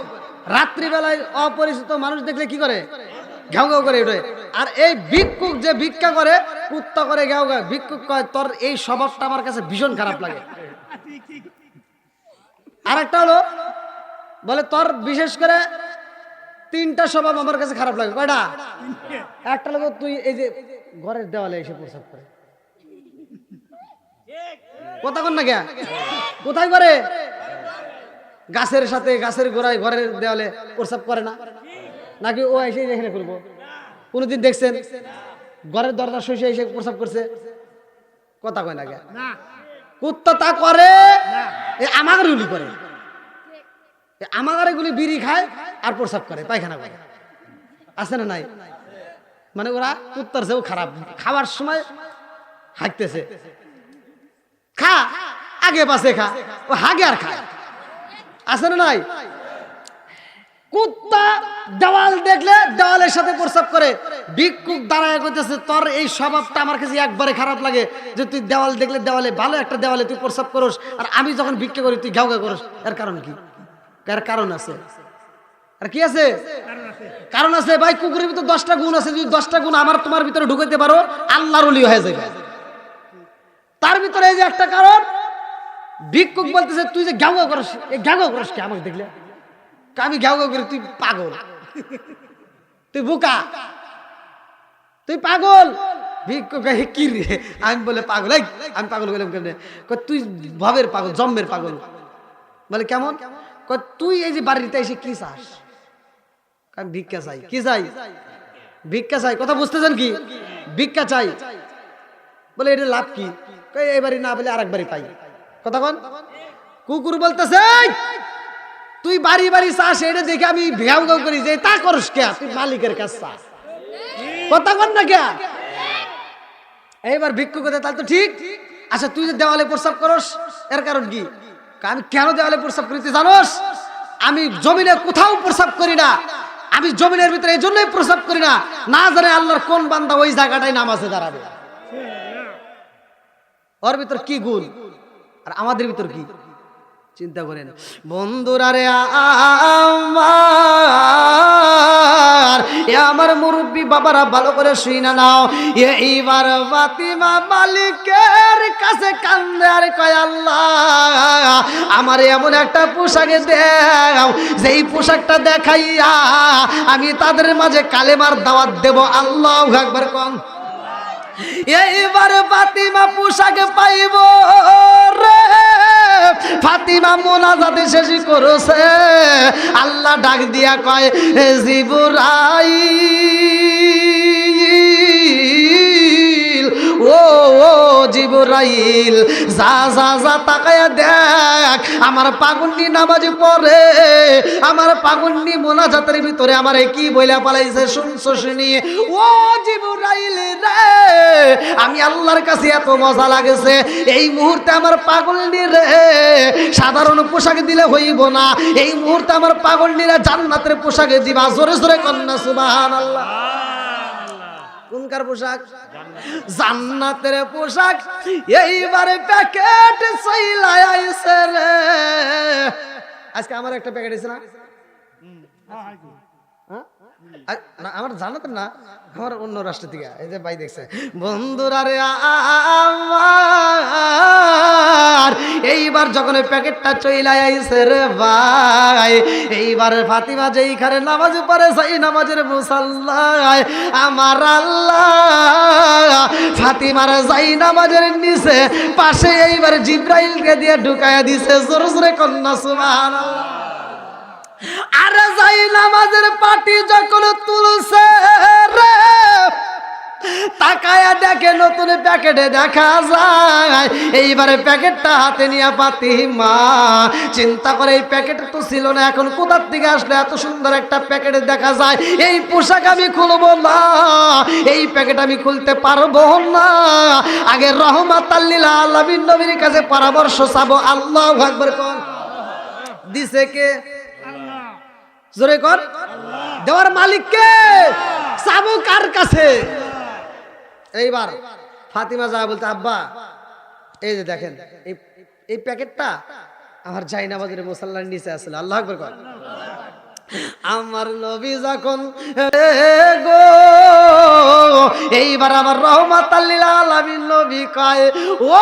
রাত্রিবেলায় অপরিচিত মানুষ দেখলে কি করে? ঘেউ ঘেউ করে ওঠে। আর এই ভিক্ষুক যে ভিক্ষা করে, কুত্তা করে ঘেউ ঘেউ। ভিক্ষুক কয় তোর এই স্বভাবটা আমার কাছে ভীষণ খারাপ লাগে। আর একটা হলো বলে তোর বিশেষ করে 3টা স্বভাব আমার কাছে খারাপ লাগে। কয়টা? একটা লোক তুই এই যে ঘরের দেওয়ালে এসে প্রসাব করে। কথা কন না কে? কোথায় করে? গাছের সাথে গাছের গোড়ায় ঘরের দেওয়ালে প্রসাব করে না? নাকি ও এসে এখানে করবো? কোনদিন দেখছেন ঘরের দরজা শুষে এসে প্রসাব করছে? কথা কয় না কে? কুত্তা তা করে, আমার গুলি করে, আমার এগুলি বিড়ি খায় আর প্রসাব করে, পায়খানা করে। আছে না নাই? মানে ওরা কুত্তার চেয়েও খারাপ। খাওয়ার সময় হাঁকতেছে, খা আগে পাশে খা, ও হাগে আর খায়। আছে না নাই? কুত্তা দেওয়াল দেখলে দেওয়ালের সাথে প্রসাব করে। ভিক্ষুক দাঁড়ায় কইতেছে তোর এই স্বভাবটা আমার কাছে একবারে খারাপ লাগে, যে তুই দেওয়াল দেখলে দেওয়ালে, ভালো একটা দেওয়ালে তুই প্রসাব করস, আর আমি যখন ভিক্ষা করি তুই ঘাউ ঘাউ করস। এর কারণ কি? এর কারণ আছে। আর কি আছে? কারণ আছে ভাই। কুকুরের ভিতরে 10টা গুণ আছে। যদি 10টা গুণ আমার তোমার ভিতরে ঢুকাইতে পারো, আল্লাহর ওলি হয়ে যাবে। তার ভিতরে এই যে একটা কারণ, ভিক্ষুক বলতেছে তুই যে ঘাউ ঘাউ করস, এই ঘাউ ঘাউ করস কি আমাকে দেখলে? আমি ঘাউ ঘাউ করি, তুই পাগল, তুই বোকা, তুই পাগল। ভিক্ষুক কি রে? আমি বলে পাগল? আমি পাগল বললাম কেমনে? তুই ভাবের পাগল, জন্মের পাগল। বলে কেমন? তুই এই যে বাড়িতে এসে কি চাস? আমি ভিক্ষা চাই। কি চাই? ভিক্ষা চাই। কথা বুঝতেছেন কি? ভিক্ষা চাই। বলে এটা লাভ কি? এই বাড়ি না বলে আরেক বাড়ি পাই। কথা কন। কুকুর বলতেছে তুই বাড়ি বাড়ি চাস, এটা দেখে আমি ঘাউ ঘাউ করি, যে তা করস কে? তুই মালিকের কাছে চাস। কথা কন না কে? এইবার ভিক্ষুক তাহলে তো ঠিক। আচ্ছা তুই যে দেওয়ালে প্রস্রাব করস, এর কারণ কি? আমি কেন দেওয়ালে প্রস্রাব করিতে জানোস? আমি জমিনে কোথাও প্রস্রাব করি না। আমি জমিনের ভিতরে এই জন্যই প্রস্রাব করি না, না জানে আল্লাহর কোন বান্দা ওই জায়গাটায় নামাজে দাঁড়াবে। ওর ভিতর কি গুণ আর আমাদের ভিতর কি? চিন্তা করেন বন্ধুরা রে। আমার মুরব্বী বাবারা ভালো করে শুইনা নাও। এইবার ফাতিমা মালিকের কাছে কান্দে আর কয় আল্লাহ আমার এমন একটা পোশাকে দাও, যেই পোশাকটা দেখাইয়া আমি তাদের মাঝে কালেমার দাওয়াত দেব। আল্লাহু আকবার কোন। এইবার ফাতিমা পোশাক পাইব রে। ফাতিমা মোনাজাতে শেষ করেছে, আল্লাহ ডাক দিয়া কয় জিবরাইল, ও জিবরাইল যা যা যা তাকায়া দেখ আমার পাগন্ডি নামাজ পড়ে, আমার পাগন্ডি মোনাজাতের ভিতরে আমার কি বইলা পালাইছে শুনছো শুনি। ও জিবরাইল রে, আমি আল্লাহর কাছে এত মজা লাগেছে এই মুহূর্তে আমার পাগন্ডি রে সাধারণ পোশাক দিলে হইব না, এই মুহূর্তে আমার পাগন্ডিরা জান্নাতের পোশাকে দিবা। জোরে জোরে কন্যা সুবহানাল্লাহ। কোনকার পোশাক? জান্নাতের পোশাক। এইবারে প্যাকেট চইলা আইছে রে। আজকে আমার একটা প্যাকেট আছে না, না আমার জান্নাতের না, আমার অন্য রাষ্ট্র থেকে। এই যে ভাই দেখছে বন্ধুরা রে আমার এইবার যখন প্যাকেটটা চইলা আইছে রে ভাই, এইবার ফাতিমা যেইখানে নামাজ পড়ে সেই নামাজের মুসাল্লায় আমার আল্লাহ ফাতিমার যাই নামাজের নিচে পাশে এইবার জিব্রাইলকে দিয়ে ঢুকায়া দিছে। জোরে জোরে কন্যা সুবহানাল্লাহ। আরে যাই নামাজের পাটি যখন তুলছে রে, তাকায়া দেখে নতুন প্যাকেটে দেখা যায় এইবারে প্যাকেটটা হাতে নিয়ে ফাতিমা চিন্তা করে এই প্যাকেট তো ছিল না, এখন কোথার থেকে আসলে এত সুন্দর একটা প্যাকেটে দেখা যায়। এই পোশাক আমি খুলবো না, এই প্যাকেট আমি খুলতে পারবো না, আগে রহমাতাল লিল আলামিন নবীর কাছে পরামর্শ চাবো। আল্লাহু আকবার কোন দিছে কে? জোরে কর। দেওয়ার মালিক কে? চাবো কার কাছে? এইবার ফাতিমা যা বলতে, আব্বা এই যে দেখেন এই প্যাকেটটা আমার জায়নামাজের মুসাল্লার নিচে আসলে। আল্লাহু আকবার কর। আমার নবী যখন গো এইবার আমার রহমাতাল লিল আলামিন নবী কয়, ও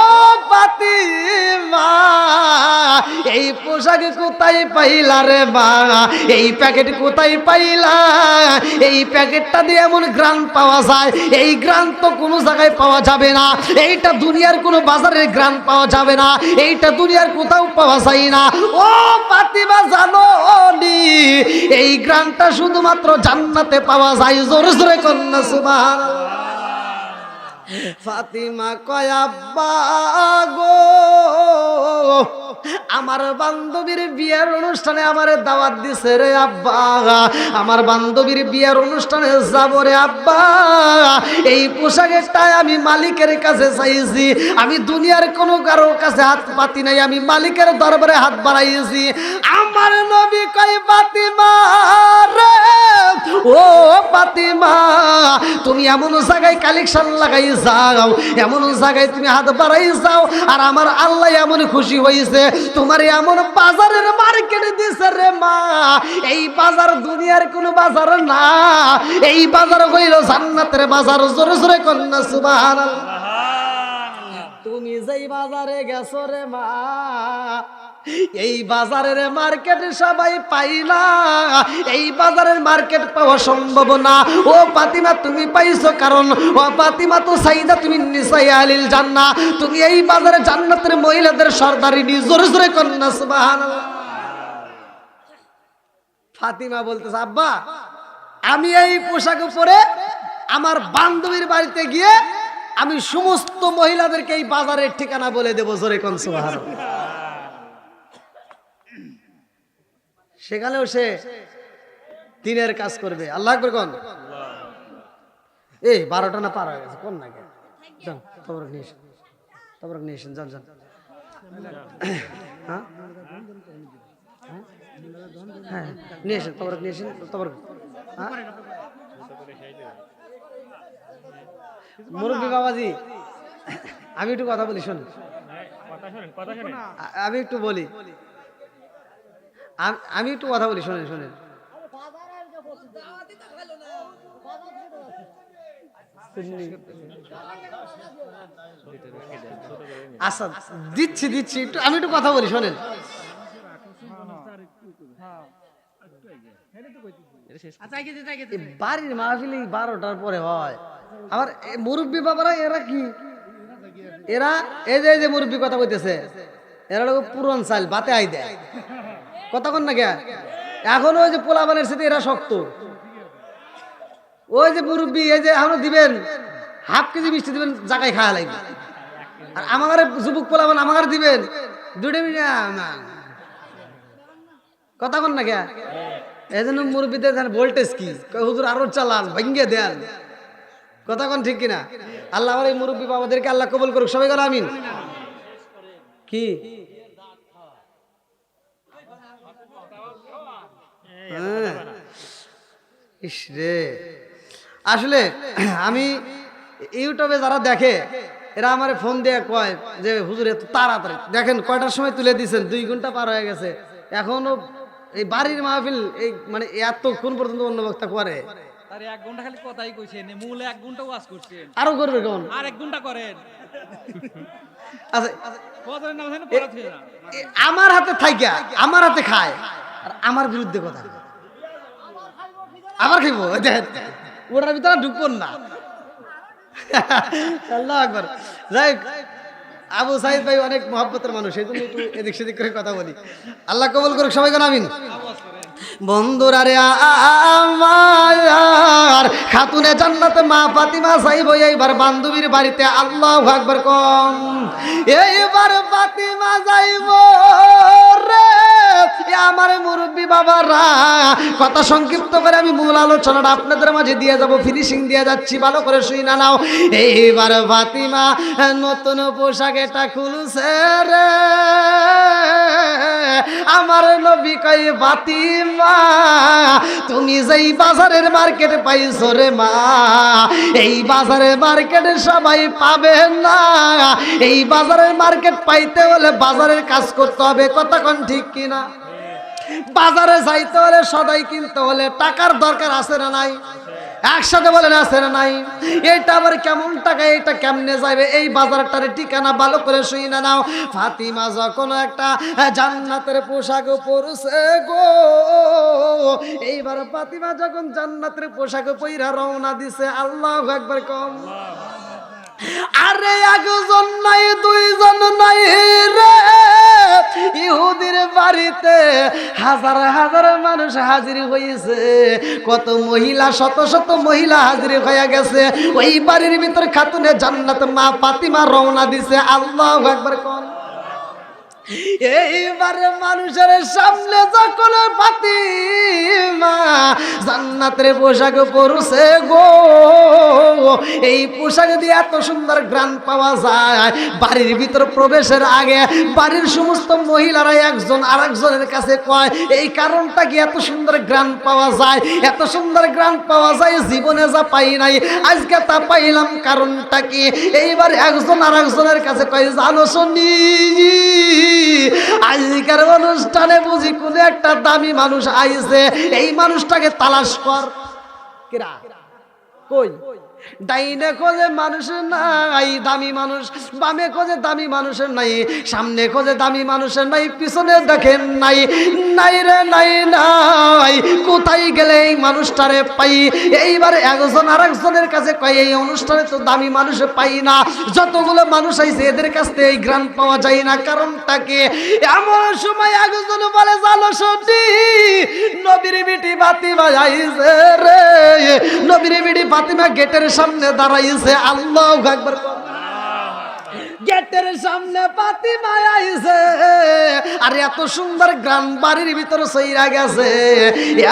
ফাতিমা এই পোশাক কোথায় পাইলা রে মা, এই প্যাকেট কোথায় পাইলা? এই প্যাকেটটা দিয়ে এমন গ্রান পাওয়া যায়, এই গ্রান তো কোনো জায়গায় পাওয়া যাবে না, এইটা দুনিয়ার কোনো বাজারে গ্রান পাওয়া যাবে না, এইটা দুনিয়ার কোথাও পাওয়া যায় না। ও ফাতিমা জানো নি এই গ্রানটা শুধুমাত্র জান্নাতে পাওয়া যায়। জোরে জোরে কন্যা সুবহানাল্লাহ। ফাতিমা কয়, আব্বা গো আমার বান্ধবীর বিয়ের অনুষ্ঠানে আমারে দাওয়াত দিছে রে আব্বা, আমার বান্ধবীর বিয়ের অনুষ্ঠানে যাব রে আব্বা। এই পোশাকেরটাই আমি মালিকের কাছে চাইছি, আমি দুনিয়ার কোনো কারো কাছে হাত পাতি নাই, আমি মালিকের দরবারে হাত বাড়াইছি। আমার নবী কয়, ফাতিমা রে ও ফাতিমা তুমি এমন জায়গায় কালেকশন লাগাই যাও, এমন জায়গায় তুমি হাত বাড়াই যাও, আর আমার আল্লাহ এমন খুশি হয়েছে তোমার এমন বাজারের মার্কেট দিছে রে মা। এই বাজার দুনিয়ার কোন বাজার না, এই বাজার হইল জান্নাতের বাজার। জোরে জোরে কন্যা সুবহানাল্লাহ। তুমি যেই বাজারে গেছো রে মা, এই বাজারের মার্কেট সবাই পাই না, এই বাজারের মার্কেট পাওয়া সম্ভব না। ও ফাতিমা তুমি পাইছো, কারণ ও ফাতিমা তো সাইদা তুমি নিসাই আলিল জান্নাহ, তুমি এই বাজারে জান্নাতের মহিলাদের সর্দারিনী। জোরে জোরে কন্যা সুবহানাল্লাহ। ফাতিমা বলতেছে, আব্বা আমি এই পোশাক পরে আমার বান্ধবীর বাড়িতে গিয়ে আমি সমস্ত মহিলাদেরকে এই বাজারের ঠিকানা বলে দেবো। জোরে কোন সুবহানাল্লাহ। সেখানেও সে দিনের কাজ করবে। আল্লাহু আকবার কোন। এই 12টা না পার হয়ে গেছে, কোন না কে যান তবরক নিয়ে এসেন, তবরক নিয়ে এসেন, যান যান। হ্যাঁ হ্যাঁ নিয়ে এসেন, তবরক নিয়ে এসেন, তবরক। হ্যাঁ মুরব্বী বাবাজি আমি একটু কথা বলি, শোন আমি একটু বলি, আমি একটু কথা বলি, শোনেন শোনেন। আচ্ছা দিচ্ছি দিচ্ছি, একটু আমি একটু কথা বলি, শোনেন। বাড়ির মাহফিল 12টার পরে হয়। আমার মুরব্বী বাবারা এরা কি, এরা এই যে মুরব্বী কথা কইতেছে, এরা লোক পুরন চাল বাতে আই দেয় কথা কন না কে। এখন ওই যে পোলাবানের সাথে এরা শক্ত, ওই যে মুরব্বী এই যে এখনো দিবেন হাফ কেজি মিষ্টি দিবেন জায়গায় খাওয়া লাগবে। আর আমার যুবক পোলাবেন আমার দিবেন 2 মিনিট না কথা বল না কে এই জন্য মুরব্বীদের ভোল্টেজ কি কয় হুজুর আরো চালান ভেঙ্গে দেন কথা কোন ঠিক কিনা আল্লাহ আমার এই মুরব্বী বাবাদেরকে আল্লাহ কবুল করুক সবাই বলো আমিন কি ইস রে আসলে আমি ইউটিউবে যারা দেখে এরা আমার ফোন দিয়ে কয় যে হুজুর এত তাড়াতাড়ি দেখেন কয়টার সময় তুলে দিয়েছেন 2 ঘন্টা পার হয়ে গেছে এখনো এই বাড়ির মাহফিল এই মানে এতক্ষণ পর্যন্ত অন্য বক্তা করে আরে 1 ঘন্টা খালি কথাই কইছেন মূলে 1 ঘন্টা ওয়াজ করছেন আরো করবে কেমন আর 1 ঘন্টা করেন আচ্ছা কথার নাম জানেন পড়া থিয়ে না আমার হাতে থাইকা আমার হাতে খায় আর আমার বিরুদ্ধে কথা আবার খাইবো ওটার ভিতরে ঢুকবো না আল্লাহু আকবার যাই আবু সাইদ ভাই অনেক মহব্বতের মানুষ এই জন্য একটু এদিক সেদিক করে কথা বলি আল্লাহ কবুল করুক সবাই কোন আমিন বন্ধুরা রে আমার খাতুনে জান্নাতে মা ফাতিমা যাইব এইবার বান্ধবীর বাড়িতে আল্লাহু আকবার কম এইবার ফাতিমা যাইব রে আমার মুরব্বী বাবারা কথা সংক্ষিপ্ত করে আমি মূল আলোচনাটা আপনাদের মাঝে দিয়ে যাব ফিনিশিং দিয়ে যাচ্ছি ভালো করে শুই না নাও এইবার ফাতিমা নতুন পোশাক এটা খুলছে রে আমার নবী কই ফাতিমা তুমি যেই বাজারের মার্কেট পাইছো রে মা এই বাজারের মার্কেটে সবাই পাবে না এই বাজারের মার্কেট পাইতে হলে বাজারের কাজ করতে হবে কথা কোন ঠিক কিনা বাজারে যাইতে হলে সদাই কিনতে হলে টাকার দরকার আছে না নাই একসাথে বলেন আছে না নাই এটা আবার কেমন টাকা এটা কেমনে যাবে এই বাজারটার ঠিকানা ভালো করে শুই না নাও ফাতিমা যখন একটা জান্নাতের পোশাক পরছে গো এইবার ফাতিমা যখন জান্নাতের পোশাক পইরা রওনা দিছে আল্লাহু আকবার কম আরে একজন নাই দুইজন নাই রে ইহুদির বাড়িতে হাজার হাজার মানুষ হাজির হয়েছে কত মহিলা শত শত মহিলা হাজির হয়ে গেছে ওই বাড়ির ভিতর খাতুনে জান্নাত মা ফাতিমা রওনা দিছে আল্লাহু আকবার কোন এইবারে মানুষের সামনে যখন ফাতিমা জান্নাতের পোশাক পরছে গো এই পোশাক দিয়ে এত সুন্দর ঘ্রাণ পাওয়া যায় বাড়ির ভিতর প্রবেশের আগে বাড়ির সমস্ত মহিলারা একজন আরেকজনের কাছে কয় এই কারণটা কি এত সুন্দর ঘ্রাণ পাওয়া যায় এত সুন্দর ঘ্রাণ পাওয়া যায় জীবনে যা পাই নাই আজকে তা পাইলাম কারণটা কি এইবার একজন আরেকজনের কাছে কয় জানো শুনি আজকের অনুষ্ঠানে বুঝি কোন একটা দামি মানুষ আইছে এই মানুষটাকে তালাশ কর কিরা কই ডাইনে খোঁজে মানুষ নাই দামি মানুষ বামে খোঁজে দামি মানুষের নাই সামনে খোঁজে দামি মানুষের নাই পিছনে দেখেন নাই নাই রে নাই নাই কোথায় গেলে এই মানুষটারে পাই এইবার একজন আরেকজনের কাছে কয় এই অনুষ্ঠানে তো দামি মানুষ পাই না যতগুলো মানুষ আইছে এদের কাছ থেকে এই গ্রাম পাওয়া যায় না কারণটা কি এমন সময় একজন বলে জানো সত্যি নবীর বিটি ফাতিমা আইছে রে নবীর বিটি ফাতিমা গেটের সামনে দাঁড়াইছে আল্লাহু আকবার গেটের সামনে ফাতিমা আইছে আর এত সুন্দর গ্রাম বাড়ির ভিতরে সইরা গেছে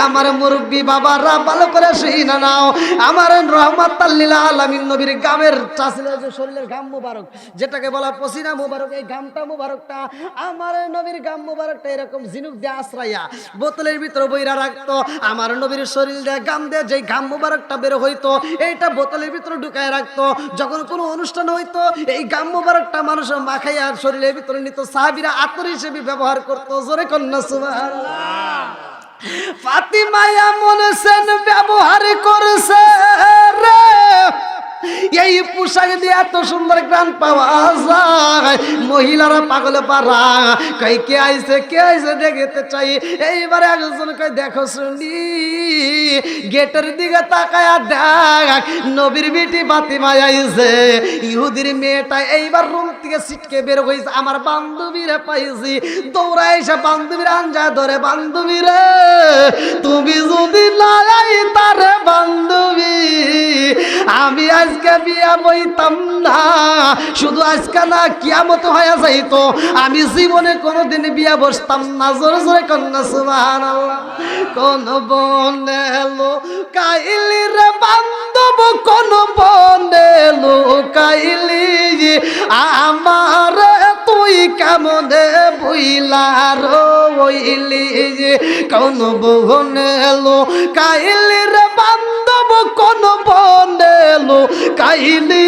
আমার মুরব্বী বাবারা ভালো করে শুই না নাও আমার রহমাতাল লিল আলামিন নবীর গামের চাষিলের যে শরীরের গাম মুবারক যেটাকে বলা পসিনা মুবারক এই গামটা মুবারকটা আমার নবীর গাম মুবারকটা এরকম ঝিনুক দিয়ে আশ্রাইয়া বোতলের ভিতরে বইরা রাখতো আমার নবীর শরীর দিয়ে গাম দিয়ে যেই গাম মুবারকটা বের হইতো এইটা বোতলের ভিতরে ঢুকায় রাখতো যখন কোনো অনুষ্ঠান হইতো এই গাম মুবারকটা মানুষ মাখাইয়া শরীরের ভিতরে নিত সাহাবীরা আতর হিসেবে ব্যবহার করতো জোরে কন্যা সুবহানাল্লাহ ফাতিমা এমন সেন ব্যবহার করছে রে এই পোশাক দিয়ে এত সুন্দর গ্রান পাওয়া যায় মহিলারা পাগলে পারা কই কে আইছে দেখতে চাই এইবারে একজন কই দেখো শুনি গেটের দিকে তাকায়া দেখ নবীর বিটি ফাতিমা আইছে ইহুদির মেয়েটা এইবার রুম থেকে ছিটকে বের হইছে আমার বান্ধবীরে পাইছি দৌড়ায় এসে বান্ধবীর আঞ্জা ধরে বান্ধবীরে তুমি যদি লাই তারে বান্ধবী আমি আজকে বিয়া বই পাইতাম না, শুধু আজকে না কিয়ামত হয়ে যাইতো, আমি জীবনে কোনোদিন বিয়া বসতাম না। জোরে জোরে কন্যা সুবহানাল্লাহ। কোন বনে লুকাইলি রে বান্ধব, কোন বনে লুকাইলি আমার, তুই কেমনে বইলা রইলি, কোন বনে লুকাইলি রে বান্ধব, কোন বনে লুকাইলি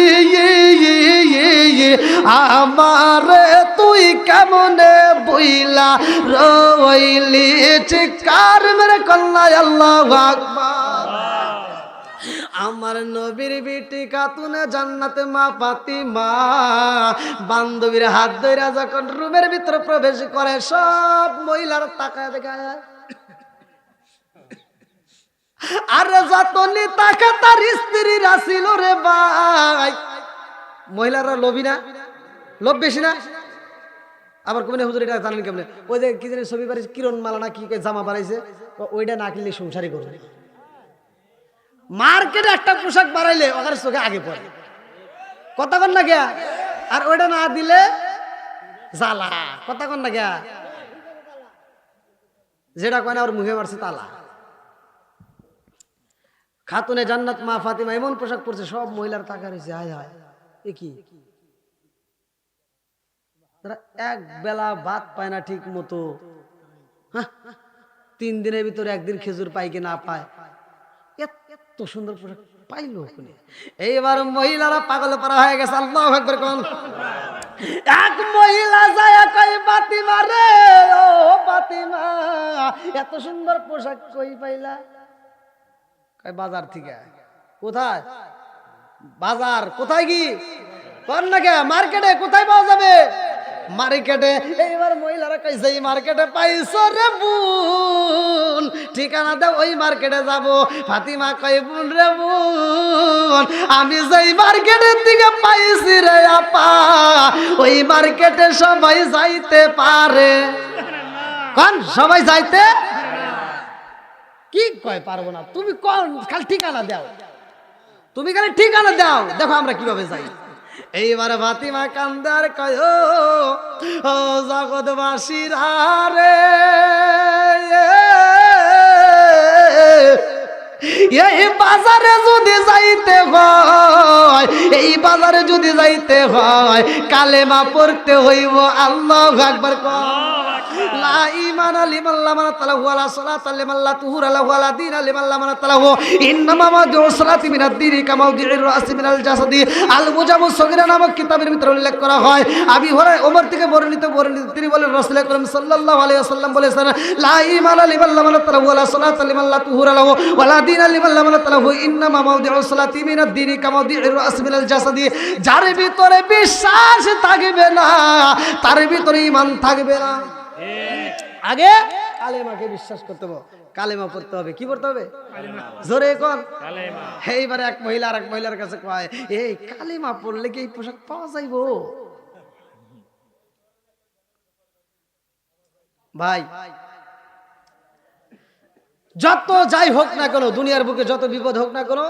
আমার, তুই কেমনে বইলা রইলি। চিৎকার মেরে কল্লা আল্লাহু আকবার। আমার নবীর বিটি খাতুনে জান্নাতে মা ফাতিমা বান্ধবীর হাত ধইরা যখন রুমের ভিতরে প্রবেশ করে, সব মহিলার তাকায় দেখায়, আরে যতনি তাকে তার স্ত্রীরা ছিল রে ভাই। মহিলারা লোভী না? লোভ বেশি না? আবার কমনে হুজুর এটা জানেন কেমনে? ওই যে কি জানি ছবি বাড়িছে, কিরণ মালা না কি জামা বাড়াইছে, ওইটা না কিনলে সংসারই করবে। মার্কেটে একটা পোশাক বাড়াইলে ওখানে চোখে আগে পড়ে, কথা কন না গিয়া, আর ওইটা না দিলে জ্বালা, কথা কন না গিয়া, যেটা কয় না ওর মুখে মারছে তালা। খাতুনে জান্নাত মা ফাতিমা এমন পোশাক পরছে, সব মহিলার তাকা রয়েছে, হায় হায় এ কি, তারা এক বেলা ভাত পায় না ঠিক মতো, 3 দিনের ভিতরে একদিন খেজুর পাই কি না পায়, এত সুন্দর পোশাক পাইলো ওখানে। এইবার মহিলারা পাগল পারা হয়ে গেছে। আল্লাহু আকবার কোন। এক মহিলা যায় কই, ফাতিমা রে, ও ফাতিমা, এত সুন্দর পোশাক কই পাইলা? কই বাজার থেকে। কোথায় বাজার? কোথায় কি কোন না কে? মার্কেটে। কোথায় পাওয়া যাবে? মার্কেটে। এইবার মহিলারা কইছে, এই মার্কেটে পাইছো রে বোন, ঠিকানা দাও, ওই মার্কেটে যাব। ফাতিমা কই, বোন রে বোন, আমি যেই মার্কেটের দিকে পাইছি রে আপা, ওই মার্কেটে সবাই যাইতে পারে। কোন সবাই যাইতে? কি কয় পারবো না? তুমি কোন খালি ঠিকানা দাও, তুমি খালি ঠিকানা দাও, দেখো আমরা কিভাবে যাই। এইবারে ফাতিমা কান্দার কয়, ও জগৎবাসীরা রে, এই বাজারে যদি যাইতে হয়, এই বাজারে যদি যাইতে হয়, কালেমা পড়তে হইব। আল্লাহু আকবার কয়। লা ঈমানা লিমান লা মানাতা লাহু ওয়া লা সালাতা লিমান লা তুহুরা লাহু ওয়া লা দীনা লিমান লা মানাতা লাহু, ইন্নামা মাওদিউ সালাতি মিনাদ দীনি কামাওদিউর রাসি মিনাল জাসাদি। আল মুজামুস সগীরা নামক কিতাবের ভিতরে উল্লেখ করা হয়, আবি হুরায়রা ওমর থেকে বর্ণিত, তিনি বলেন রাসূল আকরাম সাল্লাল্লাহু আলাইহি ওয়াসাল্লাম বলেছেন, লা ঈমানা লিমান লা মানাতা লাহু ওয়া লা সালাতা লিমান লা তুহুরা লাহু ওয়া লা দীনা লিমান লা মানাতা লাহু, ইন্নামা মাওদিউ সালাতি মিনাদ দীনি কামাওদিউর রাসি মিনাল জাসাদি। যার ভিতরে বিশ্বাস থাকবে না, তার ভিতরে ঈমান থাকবে না। আগে কালেমাকে বিশ্বাস করতে হবে, কালেমা পড়তে হবে। কি পড়তে হবে? জোরে কোন। এইবারে এক মহিলা আর এক মহিলার কাছে কয়, এই কালেমা পড়লে কি এই পোশাক পাওয়া যাইব? ভাই যত যাই হোক না কেন, দুনিয়ার বুকে যত বিপদ হোক না কেন,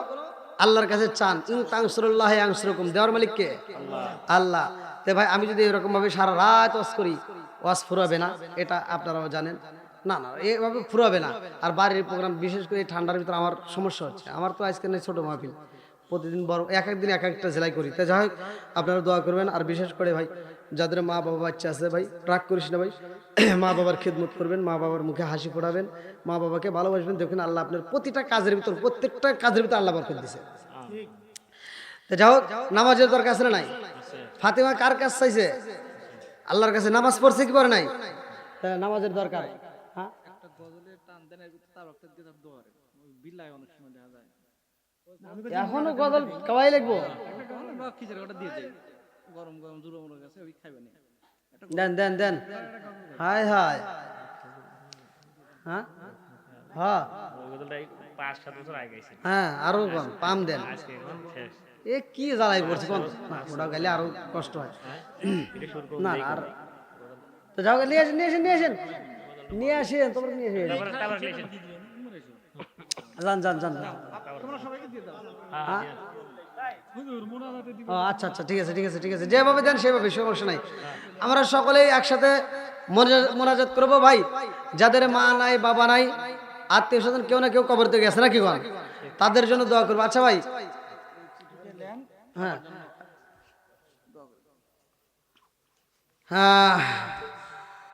আল্লাহর কাছে চান। তানসুরুল্লাহি ইয়ানসুরকুম। দেওয়ার মালিক কে? আল্লাহ। তে ভাই আমি যদি এরকম ভাবে সারা রাত ওয়াজ করি, ওয়াজ ফুরাবে না, এটা আপনারাও জানেন। না না, এভাবে ফুরাবে না। আর বাড়ির প্রোগ্রাম, বিশেষ করে এই ঠান্ডার ভিতরে আমার সমস্যা হচ্ছে। আমার তো আজকে নেই ছোট মাহফিল, প্রতিদিন বড়, এক একদিন এক একটা জেলায় করি। তাই যাই হোক, আপনারা দোয়া করবেন। আর বিশেষ করে ভাই যাদের মা বাবা বাচ্চা আছে, ভাই রাগ করিস না ভাই, মা বাবার খেদমত করবেন, মা বাবার মুখে হাসি ফোটাবেন, মা বাবাকে ভালোবাসবেন। দেখুন আল্লাহ আপনার প্রতিটা কাজের ভিতর, প্রত্যেকটা কাজের ভিতর আল্লাহ বরকত দিয়েছে। তো যাই হোক, নামাজের দরকার আছে না নাই? ফাতিমা কার কাছে চাইছে? আল্লাহর কাছে। নামাজ পড়ছে কি পড়ে নাই? নামাজের দরকার। হ্যাঁ, একটা গজলের টান দেন তার রক্তের দিয়ে তার দোয়ারে ওই বিল্লাহ অনেক সময় দেখা যায়। এখনো গজল কাওয়াই লাগবো। একটা গজল খিচুড়ি ওটা দিয়ে দেয়, গরম গরম জুড়ো মুড়ো গেছে, ওই খাইবে না। দেন দেন দেন। হায় হায়। হ্যাঁ হ্যাঁ হ্যাঁ, আরো কম পাম দেন। এ কি জ্বালাই পড়ছে কোন, ওটা গেলে আরো কষ্ট হয়। না না, আর তো যাও, নিয়ে আসেন নিয়ে আসেন নিয়ে আসেন নিয়ে আসেন, তোমরা নিয়ে আসেন। যান যান যান। তোমরা সবাইকে দিয়ে দাও। হ্যাঁ, ও আচ্ছা আচ্ছা, ঠিক আছে ঠিক আছে ঠিক আছে, যেভাবে দেন সেভাবে, সমস্যা নাই। আমরা সকলেই একসাথে মোনাজাত করবো ভাই। যাদের মা নাই বাবা নাই, আত্মীয় স্বজন কেউ না কেউ কবর থেকে গেছে নাকি কোন, তাদের জন্য দোয়া করবো। আচ্ছা ভাই, হ্যাঁ হ্যাঁ